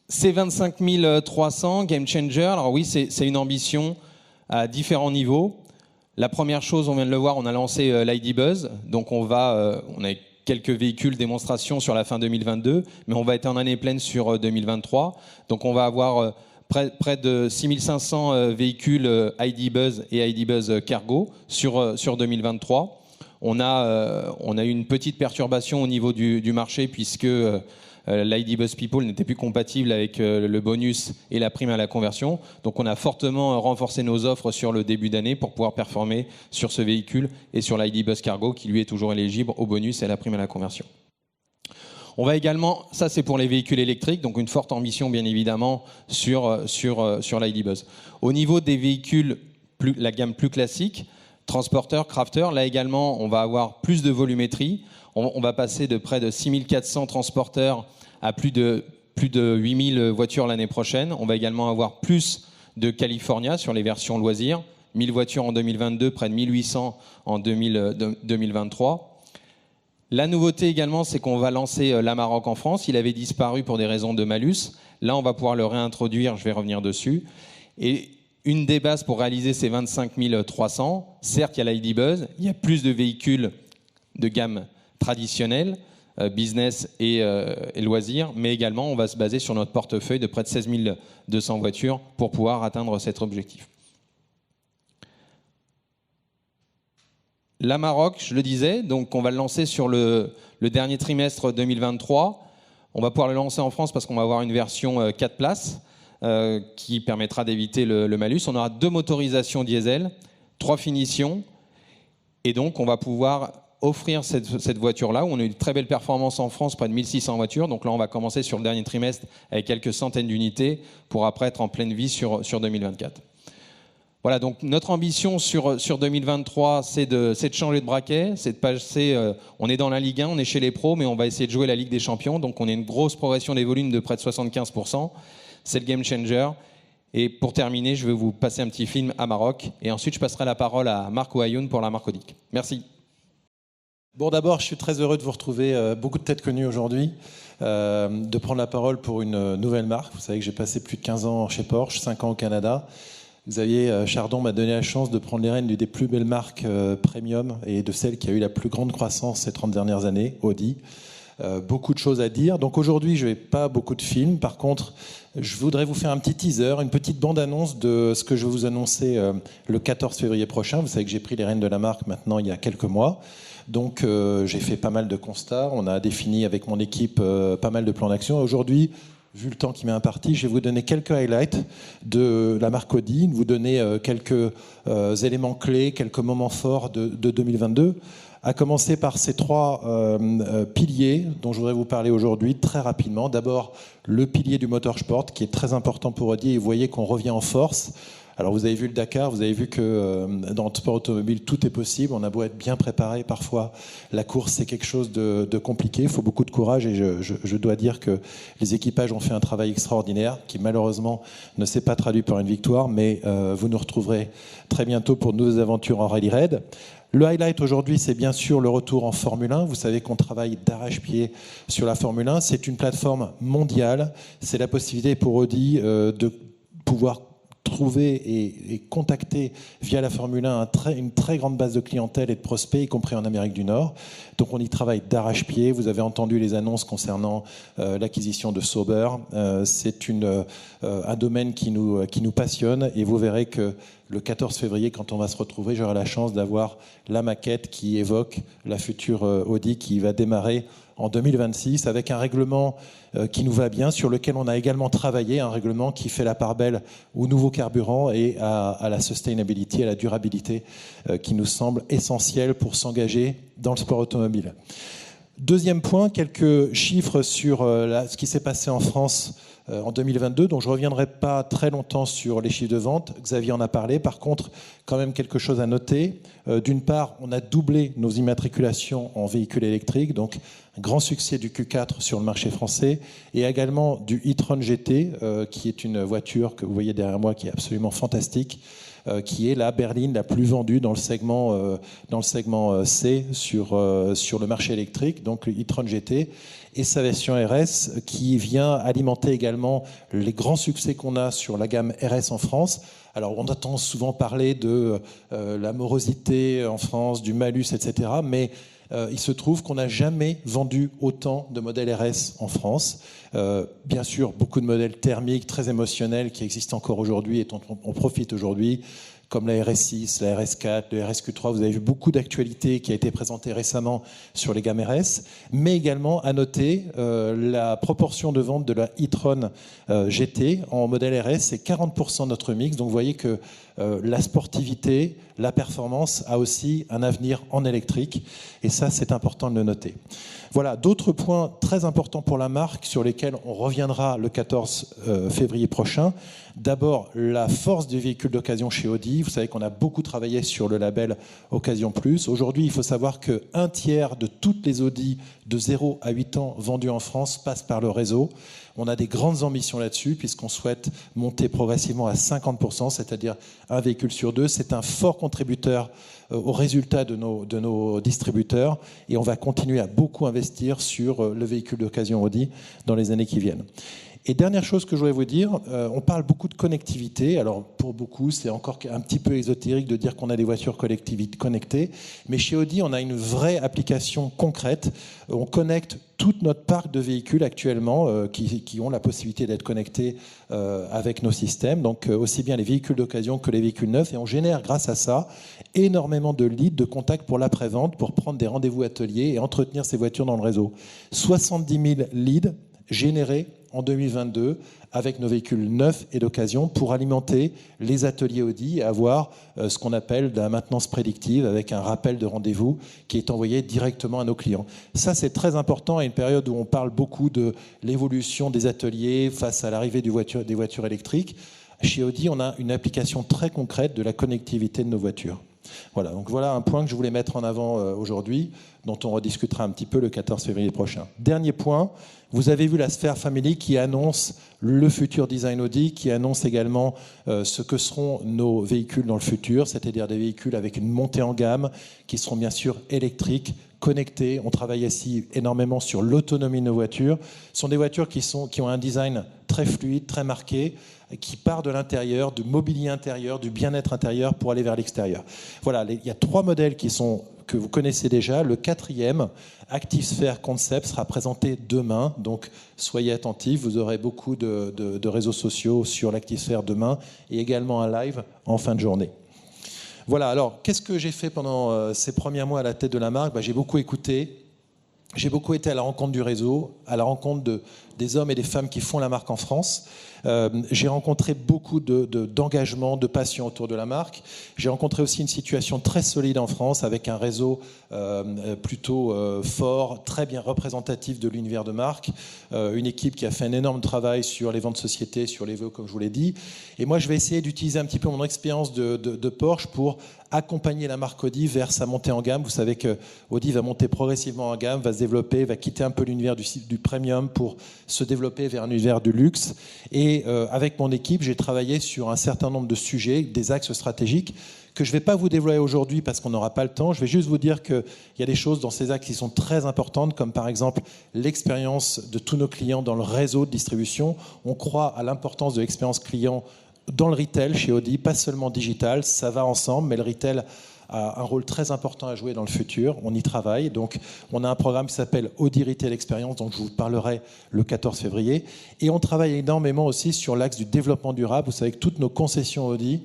C'est 25 300 Game Changer. Alors oui, c'est une ambition à différents niveaux. La première chose, on vient de le voir, on a lancé l'ID Buzz, donc on a quelques véhicules démonstration sur la fin 2022, mais on va être en année pleine sur 2023. Donc on va avoir près de 6500 véhicules ID Buzz et ID Buzz Cargo sur 2023. On a eu une petite perturbation au niveau du marché puisque l'ID Buzz People n'était plus compatible avec le bonus et la prime à la conversion. Donc on a fortement renforcé nos offres sur le début d'année pour pouvoir performer sur ce véhicule et sur l'ID Buzz Cargo qui lui est toujours éligible au bonus et à la prime à la conversion. On va également, ça c'est pour les véhicules électriques, donc une forte ambition bien évidemment sur l'ID Buzz. Au niveau des véhicules, la gamme plus classique, transporteur, crafter, là également on va avoir plus de volumétrie. On va passer de près de 6400 transporteurs à plus de 8000 voitures l'année prochaine. On va également avoir plus de California sur les versions loisirs, 1000 voitures en 2022, près de 1800 en 2023. La nouveauté également, c'est qu'on va lancer l'Amarok en France. Il avait disparu pour des raisons de malus. Là, on va pouvoir le réintroduire, je vais revenir dessus. Et une des bases pour réaliser ces 25 300, certes, il y a l'ID Buzz, il y a plus de véhicules de gamme traditionnelle, business et loisirs, mais également, on va se baser sur notre portefeuille de près de 16 200 voitures pour pouvoir atteindre cet objectif. L'Amarok, je le disais, donc on va le lancer sur le dernier trimestre 2023. On va pouvoir le lancer en France parce qu'on va avoir une version 4 places qui permettra d'éviter le malus. On aura 2 motorisations diesel, 3 finitions, et donc on va pouvoir offrir cette voiture-là, où on a eu de très belles performances en France, près de 1600 voitures. Donc là, on va commencer sur le dernier trimestre avec quelques centaines d'unités pour après être en pleine vie sur 2024. Voilà, donc notre ambition sur 2023, c'est de changer de braquet, c'est de passer, on est dans la Ligue 1, on est chez les pros, mais on va essayer de jouer la Ligue des Champions, donc on a une grosse progression des volumes de près de 75%, c'est le game changer. Et pour terminer, je vais vous passer un petit film Amarok, et ensuite je passerai la parole à Marc Ouayoun pour la marque Odic. Merci. Bon, d'abord, je suis très heureux de vous retrouver, beaucoup de têtes connues aujourd'hui, de prendre la parole pour une nouvelle marque. Vous savez que j'ai passé plus de 15 ans chez Porsche, 5 ans au Canada. Xavier Chardon m'a donné la chance de prendre les rênes d'une des plus belles marques premium et de celle qui a eu la plus grande croissance ces 30 dernières années, Audi. Beaucoup de choses à dire. Donc aujourd'hui, je n'ai pas beaucoup de films. Par contre, je voudrais vous faire un petit teaser, une petite bande-annonce de ce que je vais vous annoncer le 14 février prochain. Vous savez que j'ai pris les rênes de la marque maintenant il y a quelques mois. Donc j'ai fait pas mal de constats. On a défini avec mon équipe pas mal de plans d'action. Aujourd'hui, vu le temps qui m'est imparti, je vais vous donner quelques highlights de la marque Audi, vous donner quelques éléments clés, quelques moments forts de 2022, à commencer par ces 3 piliers dont je voudrais vous parler aujourd'hui très rapidement. D'abord, le pilier du motorsport qui est très important pour Audi, et vous voyez qu'on revient en force. Alors vous avez vu le Dakar, vous avez vu que dans le sport automobile, tout est possible. On a beau être bien préparé, parfois la course c'est quelque chose de compliqué, il faut beaucoup de courage et je dois dire que les équipages ont fait un travail extraordinaire qui malheureusement ne s'est pas traduit par une victoire, mais vous nous retrouverez très bientôt pour de nouvelles aventures en rallye raid. Le highlight aujourd'hui, c'est bien sûr le retour en Formule 1. Vous savez qu'on travaille d'arrache-pied sur la Formule 1. C'est une plateforme mondiale. C'est la possibilité pour Audi de pouvoir trouver et contacter via la Formule 1 une très grande base de clientèle et de prospects, y compris en Amérique du Nord. Donc on y travaille d'arrache-pied. Vous avez entendu les annonces concernant l'acquisition de Sauber. C'est un domaine qui nous passionne et vous verrez que le 14 février, quand on va se retrouver, j'aurai la chance d'avoir la maquette qui évoque la future Audi qui va démarrer en 2026 avec un règlement qui nous va bien, sur lequel on a également travaillé, un règlement qui fait la part belle aux nouveaux carburants et à la sustainability, à la durabilité qui nous semble essentielle pour s'engager dans le sport automobile. Deuxième point, quelques chiffres sur ce qui s'est passé en France en 2022, donc je ne reviendrai pas très longtemps sur les chiffres de vente. Xavier en a parlé. Par contre, quand même quelque chose à noter. D'une part, on a doublé nos immatriculations en véhicules électriques, donc un grand succès du Q4 sur le marché français, et également du e-tron GT, qui est une voiture que vous voyez derrière moi, qui est absolument fantastique, qui est la berline la plus vendue dans le segment C sur le marché électrique, donc le e-tron GT, et sa version RS qui vient alimenter également les grands succès qu'on a sur la gamme RS en France. Alors on entend souvent parler de la morosité en France, du malus, etc. Mais il se trouve qu'on n'a jamais vendu autant de modèles RS en France. Bien sûr, beaucoup de modèles thermiques très émotionnels qui existent encore aujourd'hui et dont on profite aujourd'hui, comme la RS6, la RS4, le RSQ3. Vous avez vu beaucoup d'actualités qui a été présentée récemment sur les gammes RS, mais également à noter la proportion de vente de la e-tron GT en modèle RS, c'est 40% de notre mix. Donc vous voyez que la sportivité, la performance a aussi un avenir en électrique, et ça c'est important de le noter. Voilà, d'autres points très importants pour la marque sur lesquels on reviendra le 14 février prochain. D'abord, la force des véhicules d'occasion chez Audi. Vous savez qu'on a beaucoup travaillé sur le label Occasion Plus. Aujourd'hui, il faut savoir qu'un tiers de toutes les Audi de 0 à 8 ans vendues en France passent par le réseau. On a des grandes ambitions là-dessus, puisqu'on souhaite monter progressivement à 50%, c'est-à-dire un véhicule sur deux. C'est un fort contributeur aux résultats de nos distributeurs, et on va continuer à beaucoup investir sur le véhicule d'occasion Audi dans les années qui viennent. Et dernière chose que je voulais vous dire, on parle beaucoup de connectivité. Alors pour beaucoup, c'est encore un petit peu ésotérique de dire qu'on a des voitures connectées, mais chez Audi, on a une vraie application concrète. On connecte tout notre parc de véhicules actuellement qui ont la possibilité d'être connectés avec nos systèmes, donc aussi bien les véhicules d'occasion que les véhicules neufs, et on génère grâce à ça énormément de leads, de contacts pour l'après-vente, pour prendre des rendez-vous ateliers et entretenir ces voitures dans le réseau. 70 000 leads générés en 2022 avec nos véhicules neufs et d'occasion pour alimenter les ateliers Audi et avoir ce qu'on appelle de la maintenance prédictive avec un rappel de rendez-vous qui est envoyé directement à nos clients. Ça, c'est très important à une période où on parle beaucoup de l'évolution des ateliers face à l'arrivée des voitures électriques. Chez Audi, on a une application très concrète de la connectivité de nos voitures. Voilà, donc voilà un point que je voulais mettre en avant aujourd'hui, dont on rediscutera un petit peu le 14 février prochain. Dernier point, vous avez vu la Sphere Family qui annonce le futur design Audi, qui annonce également ce que seront nos véhicules dans le futur, c'est-à-dire des véhicules avec une montée en gamme, qui seront bien sûr électriques, connectés. On travaille ici énormément sur l'autonomie de nos voitures. Ce sont des voitures qui ont un design très fluide, très marqué, qui part de l'intérieur, du mobilier intérieur, du bien-être intérieur pour aller vers l'extérieur. Voilà, il y a 3 modèles que vous connaissez déjà. Le 4e, ActiveSphere Concept, sera présenté demain. Donc soyez attentifs, vous aurez beaucoup de réseaux sociaux sur l'ActiveSphere demain et également un live en fin de journée. Voilà, alors qu'est-ce que j'ai fait pendant ces premiers mois à la tête de la marque ? J'ai beaucoup écouté. J'ai beaucoup été à la rencontre du réseau, à la rencontre des hommes et des femmes qui font la marque en France. J'ai rencontré beaucoup d'engagement, de passion autour de la marque. J'ai rencontré aussi une situation très solide en France avec un réseau plutôt fort, très bien représentatif de l'univers de marque. Une équipe qui a fait un énorme travail sur les ventes de société, sur les vœux, comme je vous l'ai dit. Et moi, je vais essayer d'utiliser un petit peu mon expérience de Porsche pour accompagner la marque Audi vers sa montée en gamme. Vous savez que Audi va monter progressivement en gamme, va se développer, va quitter un peu l'univers du premium pour se développer vers un univers du luxe. Et avec mon équipe, j'ai travaillé sur un certain nombre de sujets, des axes stratégiques que je ne vais pas vous dévoiler aujourd'hui parce qu'on n'aura pas le temps. Je vais juste vous dire qu'il y a des choses dans ces axes qui sont très importantes, comme par exemple l'expérience de tous nos clients dans le réseau de distribution. On croit à l'importance de l'expérience client dans le retail chez Audi, pas seulement digital, ça va ensemble, mais le retail a un rôle très important à jouer dans le futur. On y travaille. Donc, on a un programme qui s'appelle Audi Retail Experience, dont je vous parlerai le 14 février. Et on travaille énormément aussi sur l'axe du développement durable. Vous savez que toutes nos concessions Audi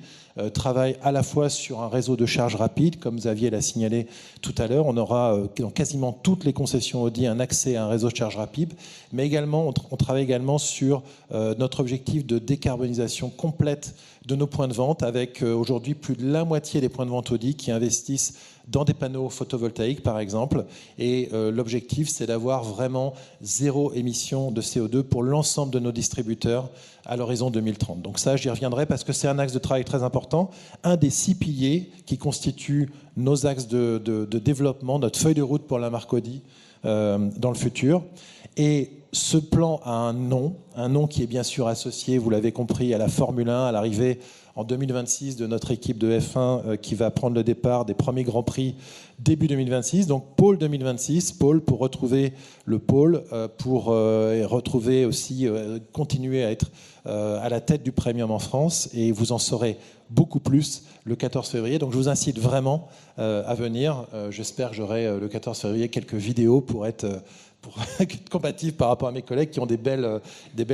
travaille à la fois sur un réseau de charge rapide, comme Xavier l'a signalé tout à l'heure. On aura dans quasiment toutes les concessions Audi un accès à un réseau de charge rapide, mais également, on travaille également sur notre objectif de décarbonisation complète de nos points de vente, avec aujourd'hui plus de la moitié des points de vente Audi qui investissent dans des panneaux photovoltaïques, par exemple. Et l'objectif, c'est d'avoir vraiment zéro émission de CO2 pour l'ensemble de nos distributeurs à l'horizon 2030. Donc ça, j'y reviendrai parce que c'est un axe de travail très important, un des 6 piliers qui constituent nos axes de développement, notre feuille de route pour la marque Audi dans le futur. Et ce plan a un nom qui est bien sûr associé, vous l'avez compris, à la Formule 1, à l'arrivée en 2026 de notre équipe de F1 qui va prendre le départ des premiers Grands Prix début 2026. Donc pôle 2026, pôle pour retrouver le pôle, pour retrouver aussi, continuer à être à la tête du premium en France. Et vous en saurez beaucoup plus le 14 février. Donc je vous incite vraiment à venir. J'espère que j'aurai le 14 février quelques vidéos pour être compatibles par rapport à mes collègues qui ont des belles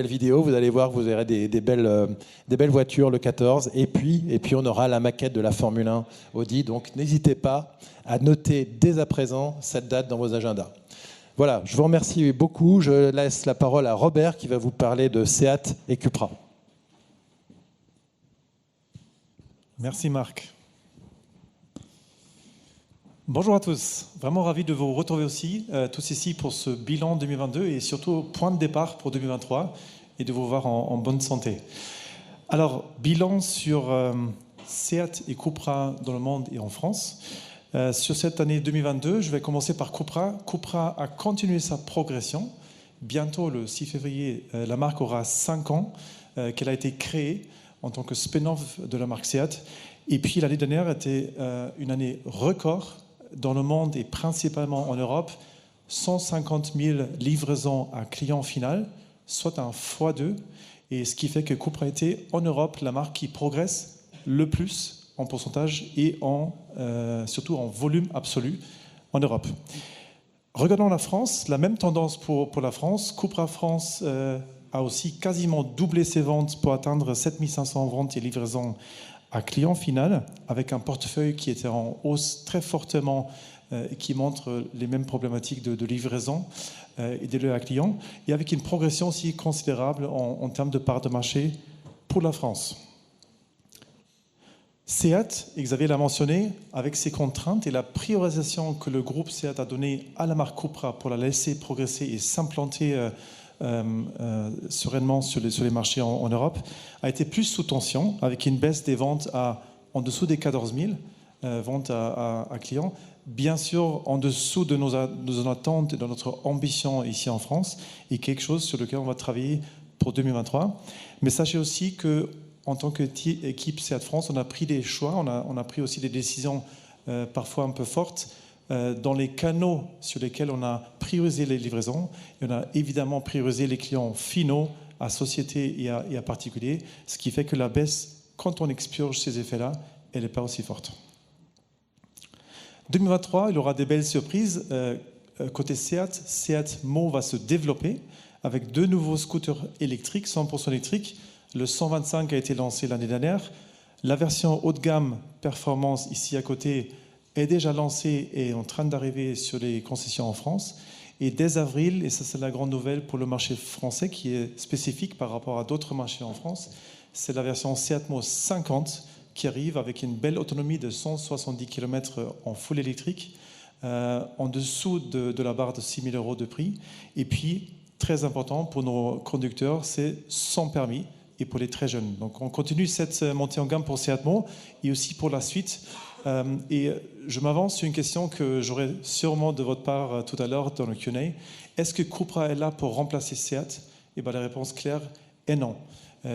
vidéos. Vous allez voir, vous verrez des belles voitures le 14. Et puis on aura la maquette de la Formule 1 Audi. Donc n'hésitez pas à noter dès à présent cette date dans vos agendas. Voilà, je vous remercie beaucoup. Je laisse la parole à Robert qui va vous parler de Seat et Cupra. Merci Marc. Bonjour à tous, vraiment ravi de vous retrouver aussi, tous ici pour ce bilan 2022 et surtout point de départ pour 2023 et de vous voir en bonne santé. Alors, bilan sur Seat et Cupra dans le monde et en France. Sur cette année 2022, je vais commencer par Cupra. Cupra a continué sa progression. Bientôt, le 6 février, la marque aura 5 ans qu'elle a été créée en tant que spin-off de la marque Seat. Et puis l'année dernière était une année record dans le monde et principalement en Europe. 150 000 livraisons à client final, soit un x2. Et ce qui fait que Cupra était en Europe la marque qui progresse le plus en pourcentage et surtout en volume absolu en Europe. Regardons la France, la même tendance pour la France. Cupra France a aussi quasiment doublé ses ventes pour atteindre 7500 ventes et livraisons à client final, avec un portefeuille qui était en hausse très fortement et qui montre les mêmes problématiques de livraison et de à client, et avec une progression aussi considérable en termes de part de marché pour la France. Seat, Xavier l'a mentionné, avec ses contraintes et la priorisation que le groupe Seat a donnée à la marque Cupra pour la laisser progresser et s'implanter sereinement sur les marchés en Europe, a été plus sous tension, avec une baisse des ventes en dessous des 14 000 ventes à clients, bien sûr en dessous de nos attentes et de notre ambition ici en France, et quelque chose sur lequel on va travailler pour 2023. Mais sachez aussi qu'en tant qu'équipe Seat France, on a pris des choix, on a pris aussi des décisions parfois un peu fortes, dans les canaux sur lesquels on a priorisé les livraisons, et on a évidemment priorisé les clients finaux à société et à particuliers, ce qui fait que la baisse, quand on expurge ces effets-là, elle n'est pas aussi forte. 2023, il y aura des belles surprises. Côté Seat Mó va se développer avec 2 nouveaux scooters électriques, 100% électriques. Le 125 a été lancé l'année dernière. La version haut de gamme performance ici à côté est déjà lancée et est en train d'arriver sur les concessions en France. Et dès avril, et ça c'est la grande nouvelle pour le marché français qui est spécifique par rapport à d'autres marchés en France, c'est la version Seat Mó 50 qui arrive avec une belle autonomie de 170 km en full électrique, en dessous de la barre de 6 000 € de prix. Et puis, très important pour nos conducteurs, c'est sans permis et pour les très jeunes. Donc on continue cette montée en gamme pour Seat Mó et aussi pour la suite. Et je m'avance sur une question que j'aurai sûrement de votre part tout à l'heure dans le Q&A. Est-ce que Cupra est là pour remplacer Seat ? Et bien la réponse claire est non.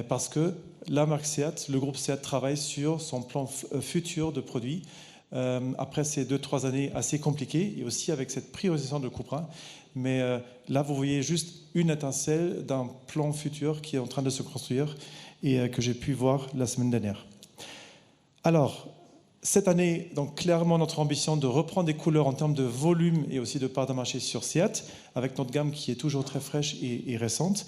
Parce que la marque Seat, le groupe Seat travaille sur son plan futur de produits après ces 2-3 années assez compliquées et aussi avec cette priorisation de Cupra. Mais là, vous voyez juste une étincelle d'un plan futur qui est en train de se construire et que j'ai pu voir la semaine dernière. Alors, cette année, donc clairement notre ambition de reprendre des couleurs en termes de volume et aussi de part de marché sur Seat, avec notre gamme qui est toujours très fraîche et récente.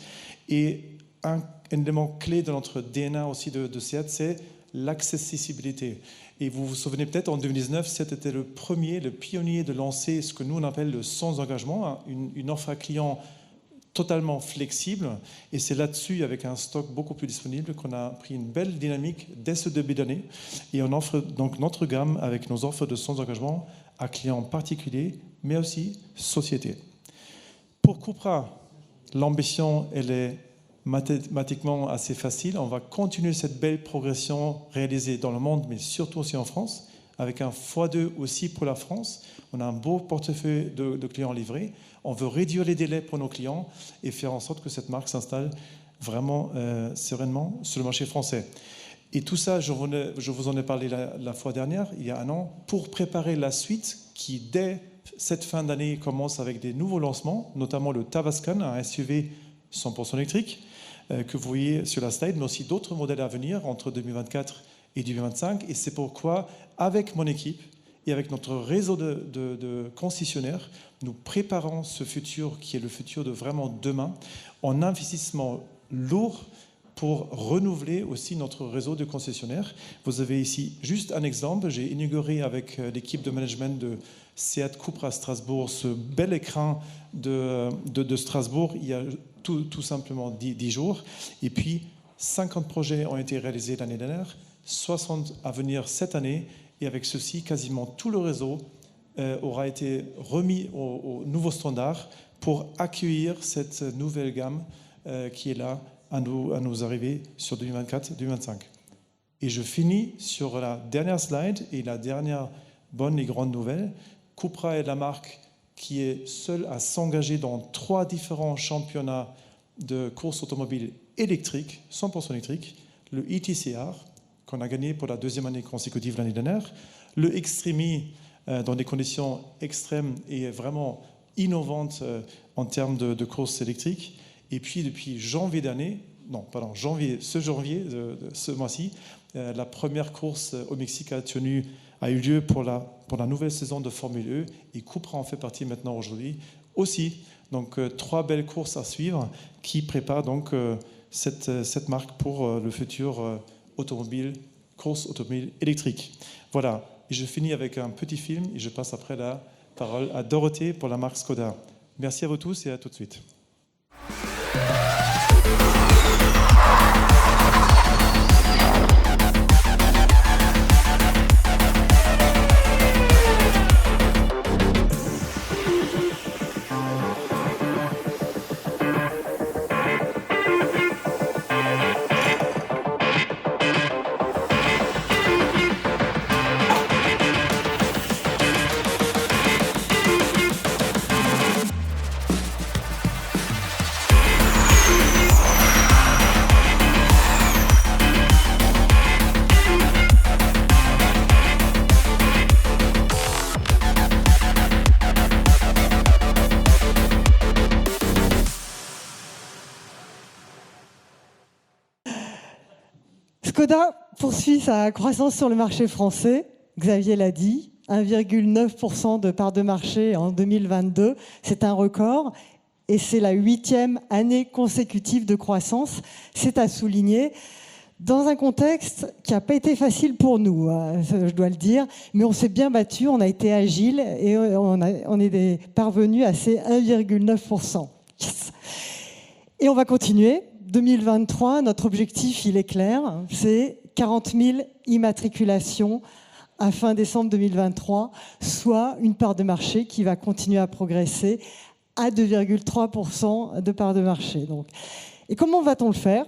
Et un élément clé de notre DNA aussi de Seat, c'est l'accessibilité. Et vous vous souvenez peut-être, en 2019, c'était le pionnier de lancer ce que nous on appelle le sans engagement, hein, une offre à client totalement flexible. Et c'est là-dessus, avec un stock beaucoup plus disponible, qu'on a pris une belle dynamique dès ce début d'année. Et on offre donc notre gamme avec nos offres de sans engagement à clients particuliers, mais aussi sociétés. Pour Cupra, l'ambition, elle est mathématiquement assez facile. On va continuer cette belle progression réalisée dans le monde, mais surtout aussi en France, avec un x2 aussi pour la France. On a un beau portefeuille de clients livrés. On veut réduire les délais pour nos clients et faire en sorte que cette marque s'installe vraiment sereinement sur le marché français. Et tout ça, je vous en ai parlé la fois dernière, il y a un an, pour préparer la suite qui, dès cette fin d'année, commence avec des nouveaux lancements, notamment le Tavascan, un SUV 100% électrique, que vous voyez sur la slide, mais aussi d'autres modèles à venir entre 2024 et 2025. Et c'est pourquoi, avec mon équipe et avec notre réseau de concessionnaires, nous préparons ce futur qui est le futur de vraiment demain, en investissement lourd pour renouveler aussi notre réseau de concessionnaires. Vous avez ici juste un exemple. J'ai inauguré avec l'équipe de management de Seat Cupra Strasbourg ce bel écran de Strasbourg il y a tout simplement 10 jours. Et puis, 50 projets ont été réalisés l'année dernière, 60 à venir cette année. Et avec ceci, quasiment tout le réseau aura été remis au nouveau standard pour accueillir cette nouvelle gamme qui est là à nous arriver sur 2024-2025. Et je finis sur la dernière slide et la dernière bonne et grande nouvelle. Cupra est la marque qui est seule à s'engager dans 3 différents championnats de course automobile électrique, 100% électrique, le ETCR, qu'on a gagné pour la 2e année consécutive l'année dernière, le Extreme dans des conditions extrêmes et vraiment innovantes en termes de course électrique. Et puis depuis ce mois-ci, la première course au Mexique a eu lieu pour la nouvelle saison de Formule E, et Cupra en fait partie maintenant aujourd'hui aussi. Donc 3 belles courses à suivre qui préparent donc cette marque pour le futur course automobile électrique. Voilà, et je finis avec un petit film et je passe après la parole à Dorothée pour la marque Skoda. Merci à vous tous et à tout de suite. Skoda poursuit sa croissance sur le marché français. Xavier l'a dit, 1,9% de part de marché en 2022. C'est un record et c'est la 8e année consécutive de croissance. C'est à souligner dans un contexte qui n'a pas été facile pour nous, je dois le dire, mais on s'est bien battu, on a été agile et on est parvenu à ces 1,9%. Yes. Et on va continuer. 2023, notre objectif, il est clair, c'est 40 000 immatriculations à fin décembre 2023, soit une part de marché qui va continuer à progresser à 2,3% de part de marché. Donc. Et comment va-t-on le faire ?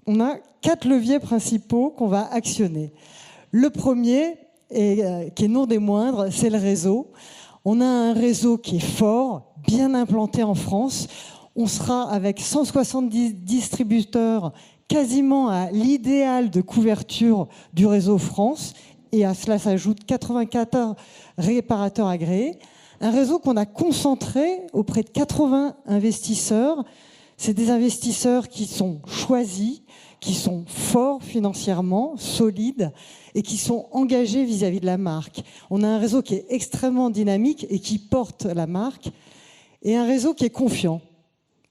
On a 4 leviers principaux qu'on va actionner. Le premier, et qui est non des moindres, c'est le réseau. On a un réseau qui est fort, bien implanté en France. On sera avec 170 distributeurs quasiment à l'idéal de couverture du réseau France. Et à cela s'ajoutent 84 réparateurs agréés. Un réseau qu'on a concentré auprès de 80 investisseurs. C'est des investisseurs qui sont choisis, qui sont forts financièrement, solides et qui sont engagés vis-à-vis de la marque. On a un réseau qui est extrêmement dynamique et qui porte la marque. Et un réseau qui est confiant.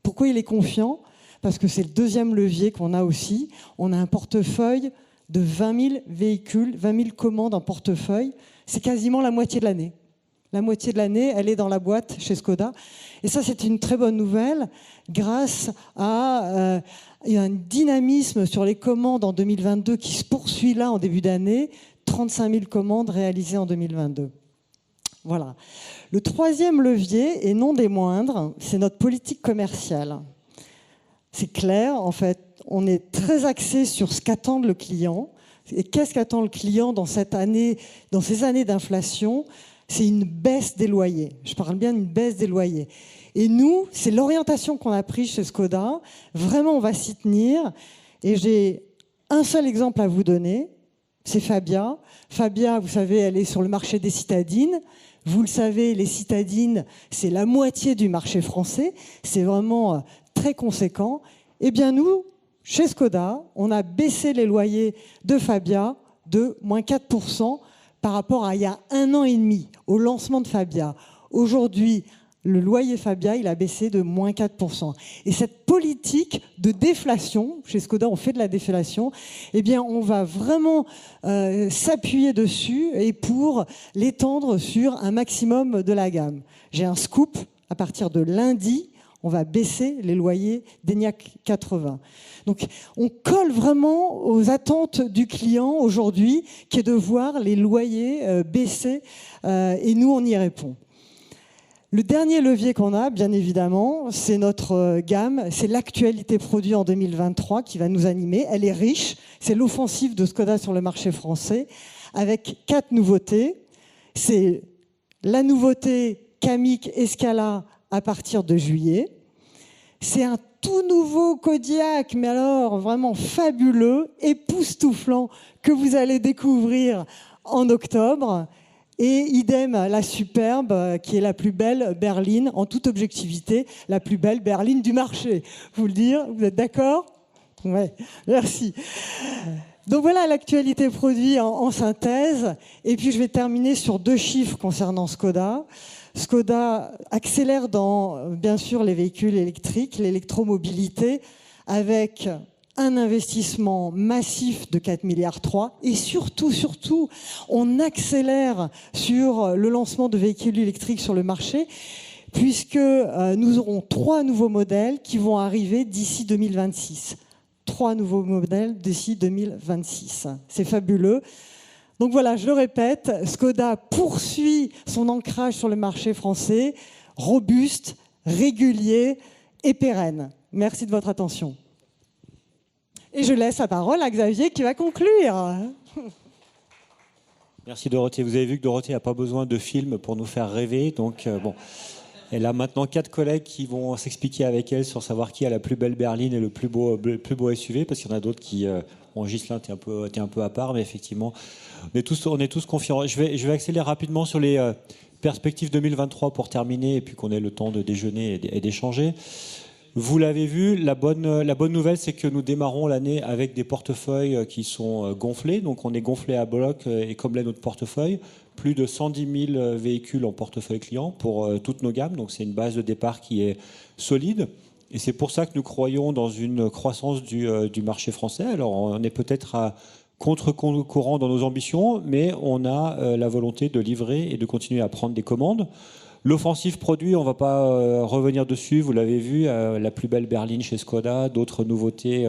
Pourquoi il est confiant ? Parce que c'est le deuxième levier qu'on a aussi. On a un portefeuille de 20 000 véhicules, 20 000 commandes en portefeuille. C'est quasiment la moitié de l'année. La moitié de l'année, elle est dans la boîte chez Škoda. Et ça, c'est une très bonne nouvelle grâce à un dynamisme sur les commandes en 2022 qui se poursuit là en début d'année. 35 000 commandes réalisées en 2022. Voilà. Le troisième levier, et non des moindres, c'est notre politique commerciale. C'est clair, en fait, on est très axé sur ce qu'attend le client. Et qu'est-ce qu'attend le client dans cette année, dans ces années d'inflation? C'est une baisse des loyers. Je parle bien d'une baisse des loyers. Et nous, c'est l'orientation qu'on a prise chez Škoda. Vraiment, on va s'y tenir. Et j'ai un seul exemple à vous donner. C'est Fabia. Fabia, vous savez, elle est sur le marché des citadines. Vous le savez, les citadines, c'est la moitié du marché français. C'est vraiment très conséquent. Eh bien, nous, chez Škoda, on a baissé les loyers de Fabia de moins 4% par rapport à il y a 1 an et demi, au lancement de Fabia. Aujourd'hui, le loyer Fabia, il a baissé de moins 4%. Et cette politique de déflation, chez Škoda, on fait de la déflation, eh bien, on va vraiment s'appuyer dessus et pour l'étendre sur un maximum de la gamme. J'ai un scoop, à partir de lundi, on va baisser les loyers d'Enyaq 80. Donc, on colle vraiment aux attentes du client aujourd'hui, qui est de voir les loyers baisser, et nous, on y répond. Le dernier levier qu'on a, bien évidemment, c'est notre gamme, c'est l'actualité produit en 2023 qui va nous animer. Elle est riche, c'est l'offensive de Škoda sur le marché français, avec 4 nouveautés. C'est la nouveauté Kamiq et Scala à partir de juillet. C'est un tout nouveau Kodiaq, mais alors vraiment fabuleux, époustouflant, que vous allez découvrir en octobre. Et idem, la superbe, qui est la plus belle berline, en toute objectivité, la plus belle berline du marché. Vous le dire, vous êtes d'accord? Ouais, merci. Donc voilà l'actualité produit en synthèse. Et puis je vais terminer sur 2 chiffres concernant Škoda. Škoda accélère dans, bien sûr, les véhicules électriques, l'électromobilité, avec un investissement massif de 4,3 milliards et surtout, on accélère sur le lancement de véhicules électriques sur le marché puisque nous aurons 3 nouveaux modèles qui vont arriver d'ici 2026. 3 nouveaux modèles d'ici 2026. C'est fabuleux. Donc voilà, je le répète, Škoda poursuit son ancrage sur le marché français, robuste, régulier et pérenne. Merci de votre attention. Et je laisse la parole à Xavier qui va conclure. Merci Dorothée. Vous avez vu que Dorothée n'a pas besoin de film pour nous faire rêver. Donc, bon, elle a maintenant 4 collègues qui vont s'expliquer avec elle sur savoir qui a la plus belle berline et le plus beau SUV, parce qu'il y en a d'autres qui... Bon, Ghislain, t'es un peu à part, mais effectivement, on est tous confiants. Je vais accélérer rapidement sur les perspectives 2023 pour terminer, et puis qu'on ait le temps de déjeuner et d'échanger. Vous l'avez vu, la bonne nouvelle, c'est que nous démarrons l'année avec des portefeuilles qui sont gonflés. Donc on est gonflé à bloc et comme l'est notre portefeuille, plus de 110 000 véhicules en portefeuille client pour toutes nos gammes. Donc c'est une base de départ qui est solide. Et c'est pour ça que nous croyons dans une croissance du marché français. Alors on est peut-être à contre-courant dans nos ambitions, mais on a la volonté de livrer et de continuer à prendre des commandes. L'offensive produit, on ne va pas revenir dessus, vous l'avez vu, la plus belle berline chez Škoda, d'autres nouveautés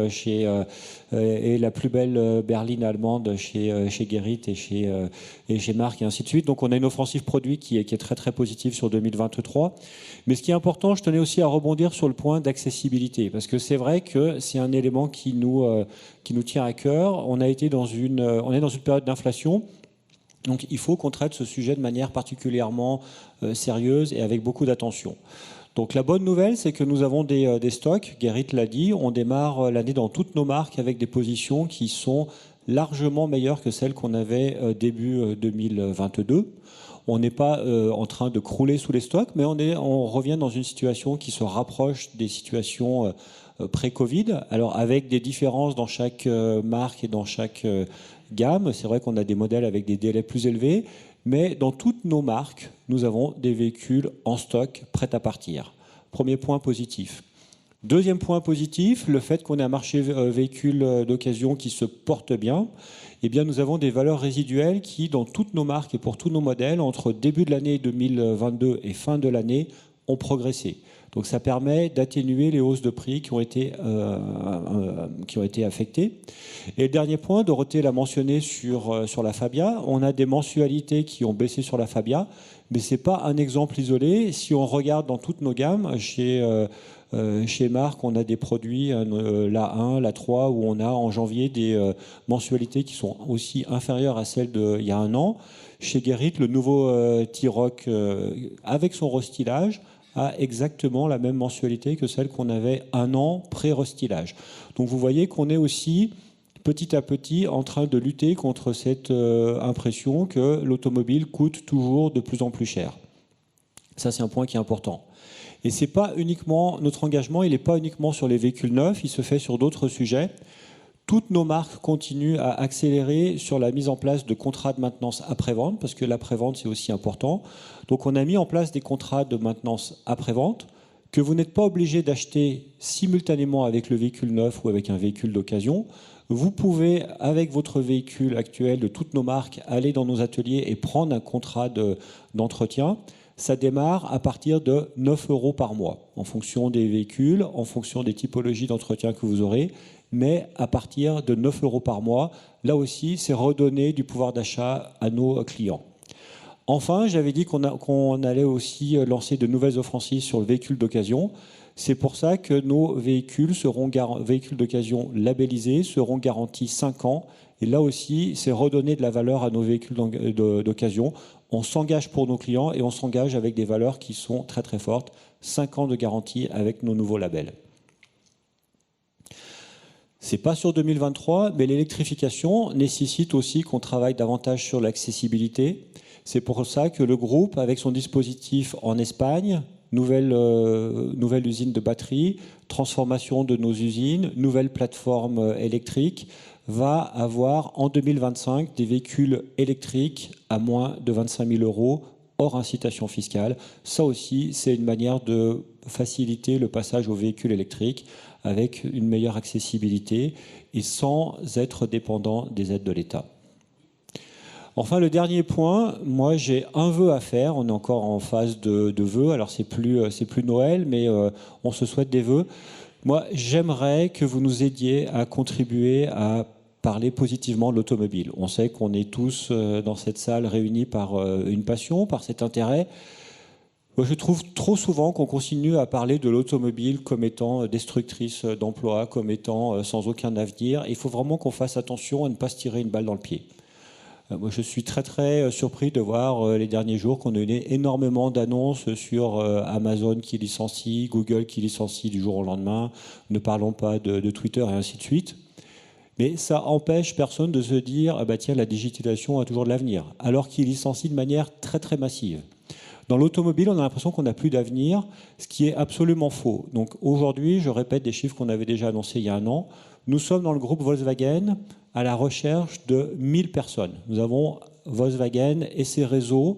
et la plus belle berline allemande chez Guerit et chez Marc et ainsi de suite. Donc on a une offensive produit qui est très très positive sur 2023. Mais ce qui est important, je tenais aussi à rebondir sur le point d'accessibilité, parce que c'est vrai que c'est un élément qui nous tient à cœur. On est dans une période d'inflation. Donc il faut qu'on traite ce sujet de manière particulièrement sérieuse et avec beaucoup d'attention. Donc la bonne nouvelle, c'est que nous avons des stocks, Guerit l'a dit, on démarre l'année dans toutes nos marques avec des positions qui sont largement meilleures que celles qu'on avait début 2022. On n'est pas en train de crouler sous les stocks, mais on revient dans une situation qui se rapproche des situations pré-Covid, alors avec des différences dans chaque marque et dans chaque gamme. C'est vrai qu'on a des modèles avec des délais plus élevés, mais dans toutes nos marques, nous avons des véhicules en stock prêts à partir. Premier point positif. Deuxième point positif, le fait qu'on ait un marché véhicule d'occasion qui se porte bien. Eh bien, nous avons des valeurs résiduelles qui, dans toutes nos marques et pour tous nos modèles, entre début de l'année 2022 et fin de l'année, ont progressé. Donc ça permet d'atténuer les hausses de prix qui ont été affectées. Et le dernier point, Dorothée l'a mentionné sur la Fabia, on a des mensualités qui ont baissé sur la Fabia, mais ce n'est pas un exemple isolé. Si on regarde dans toutes nos gammes, chez Marc, on a des produits, l'A1, l'A3, où on a en janvier des mensualités qui sont aussi inférieures à celles d'il y a un an. Chez Guérit, le nouveau T-Roc avec son restylage a exactement la même mensualité que celle qu'on avait un an pré-restylage. Donc vous voyez qu'on est aussi petit à petit en train de lutter contre cette impression que l'automobile coûte toujours de plus en plus cher. Ça, c'est un point qui est important. Et c'est pas uniquement, notre engagement, il n'est pas uniquement sur les véhicules neufs, il se fait sur d'autres sujets. Toutes nos marques continuent à accélérer sur la mise en place de contrats de maintenance après-vente, parce que l'après-vente, c'est aussi important. Donc on a mis en place des contrats de maintenance après-vente que vous n'êtes pas obligé d'acheter simultanément avec le véhicule neuf ou avec un véhicule d'occasion. Vous pouvez, avec votre véhicule actuel de toutes nos marques, aller dans nos ateliers et prendre un contrat d'entretien. Ça démarre à partir de 9 € par mois, en fonction des véhicules, en fonction des typologies d'entretien que vous aurez, mais à partir de 9 € par mois. Là aussi, c'est redonner du pouvoir d'achat à nos clients. Enfin, j'avais dit qu'on allait aussi lancer de nouvelles offensives sur le véhicule d'occasion. C'est pour ça que nos véhicules d'occasion labellisés seront garantis 5 ans. Et là aussi, c'est redonner de la valeur à nos véhicules d'occasion. On s'engage pour nos clients et on s'engage avec des valeurs qui sont très très fortes. 5 ans de garantie avec nos nouveaux labels. C'est pas sur 2023, mais l'électrification nécessite aussi qu'on travaille davantage sur l'accessibilité. C'est pour ça que le groupe, avec son dispositif en Espagne, nouvelle usine de batterie, transformation de nos usines, nouvelle plateforme électrique, va avoir en 2025 des véhicules électriques à moins de 25 000 € hors incitation fiscale. Ça aussi, c'est une manière de faciliter le passage aux véhicules électriques avec une meilleure accessibilité et sans être dépendant des aides de l'État. Enfin, le dernier point, moi j'ai un vœu à faire, on est encore en phase de vœux, alors c'est plus Noël, mais on se souhaite des vœux. Moi, j'aimerais que vous nous aidiez à contribuer à parler positivement de l'automobile. On sait qu'on est tous dans cette salle réunis par une passion, par cet intérêt. Moi, je trouve trop souvent qu'on continue à parler de l'automobile comme étant destructrice d'emplois, comme étant sans aucun avenir. Il faut vraiment qu'on fasse attention à ne pas se tirer une balle dans le pied. Moi, je suis très très surpris de voir les derniers jours qu'on a eu énormément d'annonces sur Amazon qui licencie, Google qui licencie du jour au lendemain. Ne parlons pas de Twitter et ainsi de suite. Mais ça empêche personne de se dire ah bah tiens, la digitalisation a toujours de l'avenir, alors qu'ils licencient de manière très très massive. Dans l'automobile, on a l'impression qu'on n'a plus d'avenir, ce qui est absolument faux. Donc aujourd'hui, je répète des chiffres qu'on avait déjà annoncés il y a un an. Nous sommes dans le groupe Volkswagen à la recherche de 1000 personnes. Nous avons Volkswagen et ses réseaux.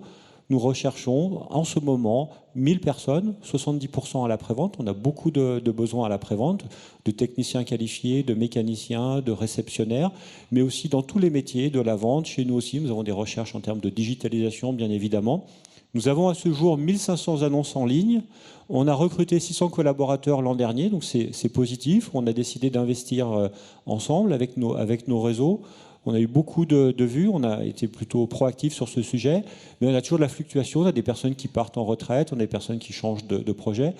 Nous recherchons en ce moment 1000 personnes, 70% à la prévente. On a beaucoup de besoins à la prévente, de techniciens qualifiés, de mécaniciens, de réceptionnaires, mais aussi dans tous les métiers de la vente. Chez nous aussi, nous avons des recherches en termes de digitalisation, bien évidemment. Nous avons à ce jour 1500 annonces en ligne. On a recruté 600 collaborateurs l'an dernier, donc c'est positif. On a décidé d'investir ensemble avec nos réseaux. On a eu beaucoup de vues, on a été plutôt proactifs sur ce sujet, mais on a toujours de la fluctuation, on a des personnes qui partent en retraite, on a des personnes qui changent de projet.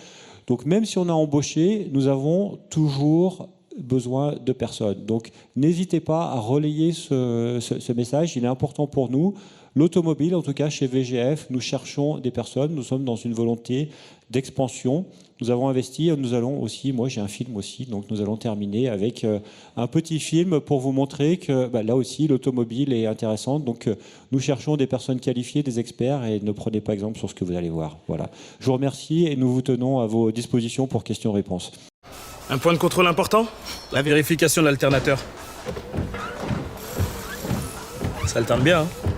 Donc même si on a embauché, nous avons toujours besoin de personnes. Donc n'hésitez pas à relayer ce message, il est important pour nous. L'automobile, en tout cas chez VGF, nous cherchons des personnes, nous sommes dans une volonté d'expansion. Nous avons investi, nous allons aussi, moi j'ai un film aussi, donc nous allons terminer avec un petit film pour vous montrer que là aussi l'automobile est intéressante. Donc nous cherchons des personnes qualifiées, des experts et ne prenez pas exemple sur ce que vous allez voir. Voilà. Je vous remercie et nous vous tenons à vos dispositions pour questions-réponses. Un point de contrôle important, la vérification de l'alternateur. Ça alterne bien, hein ?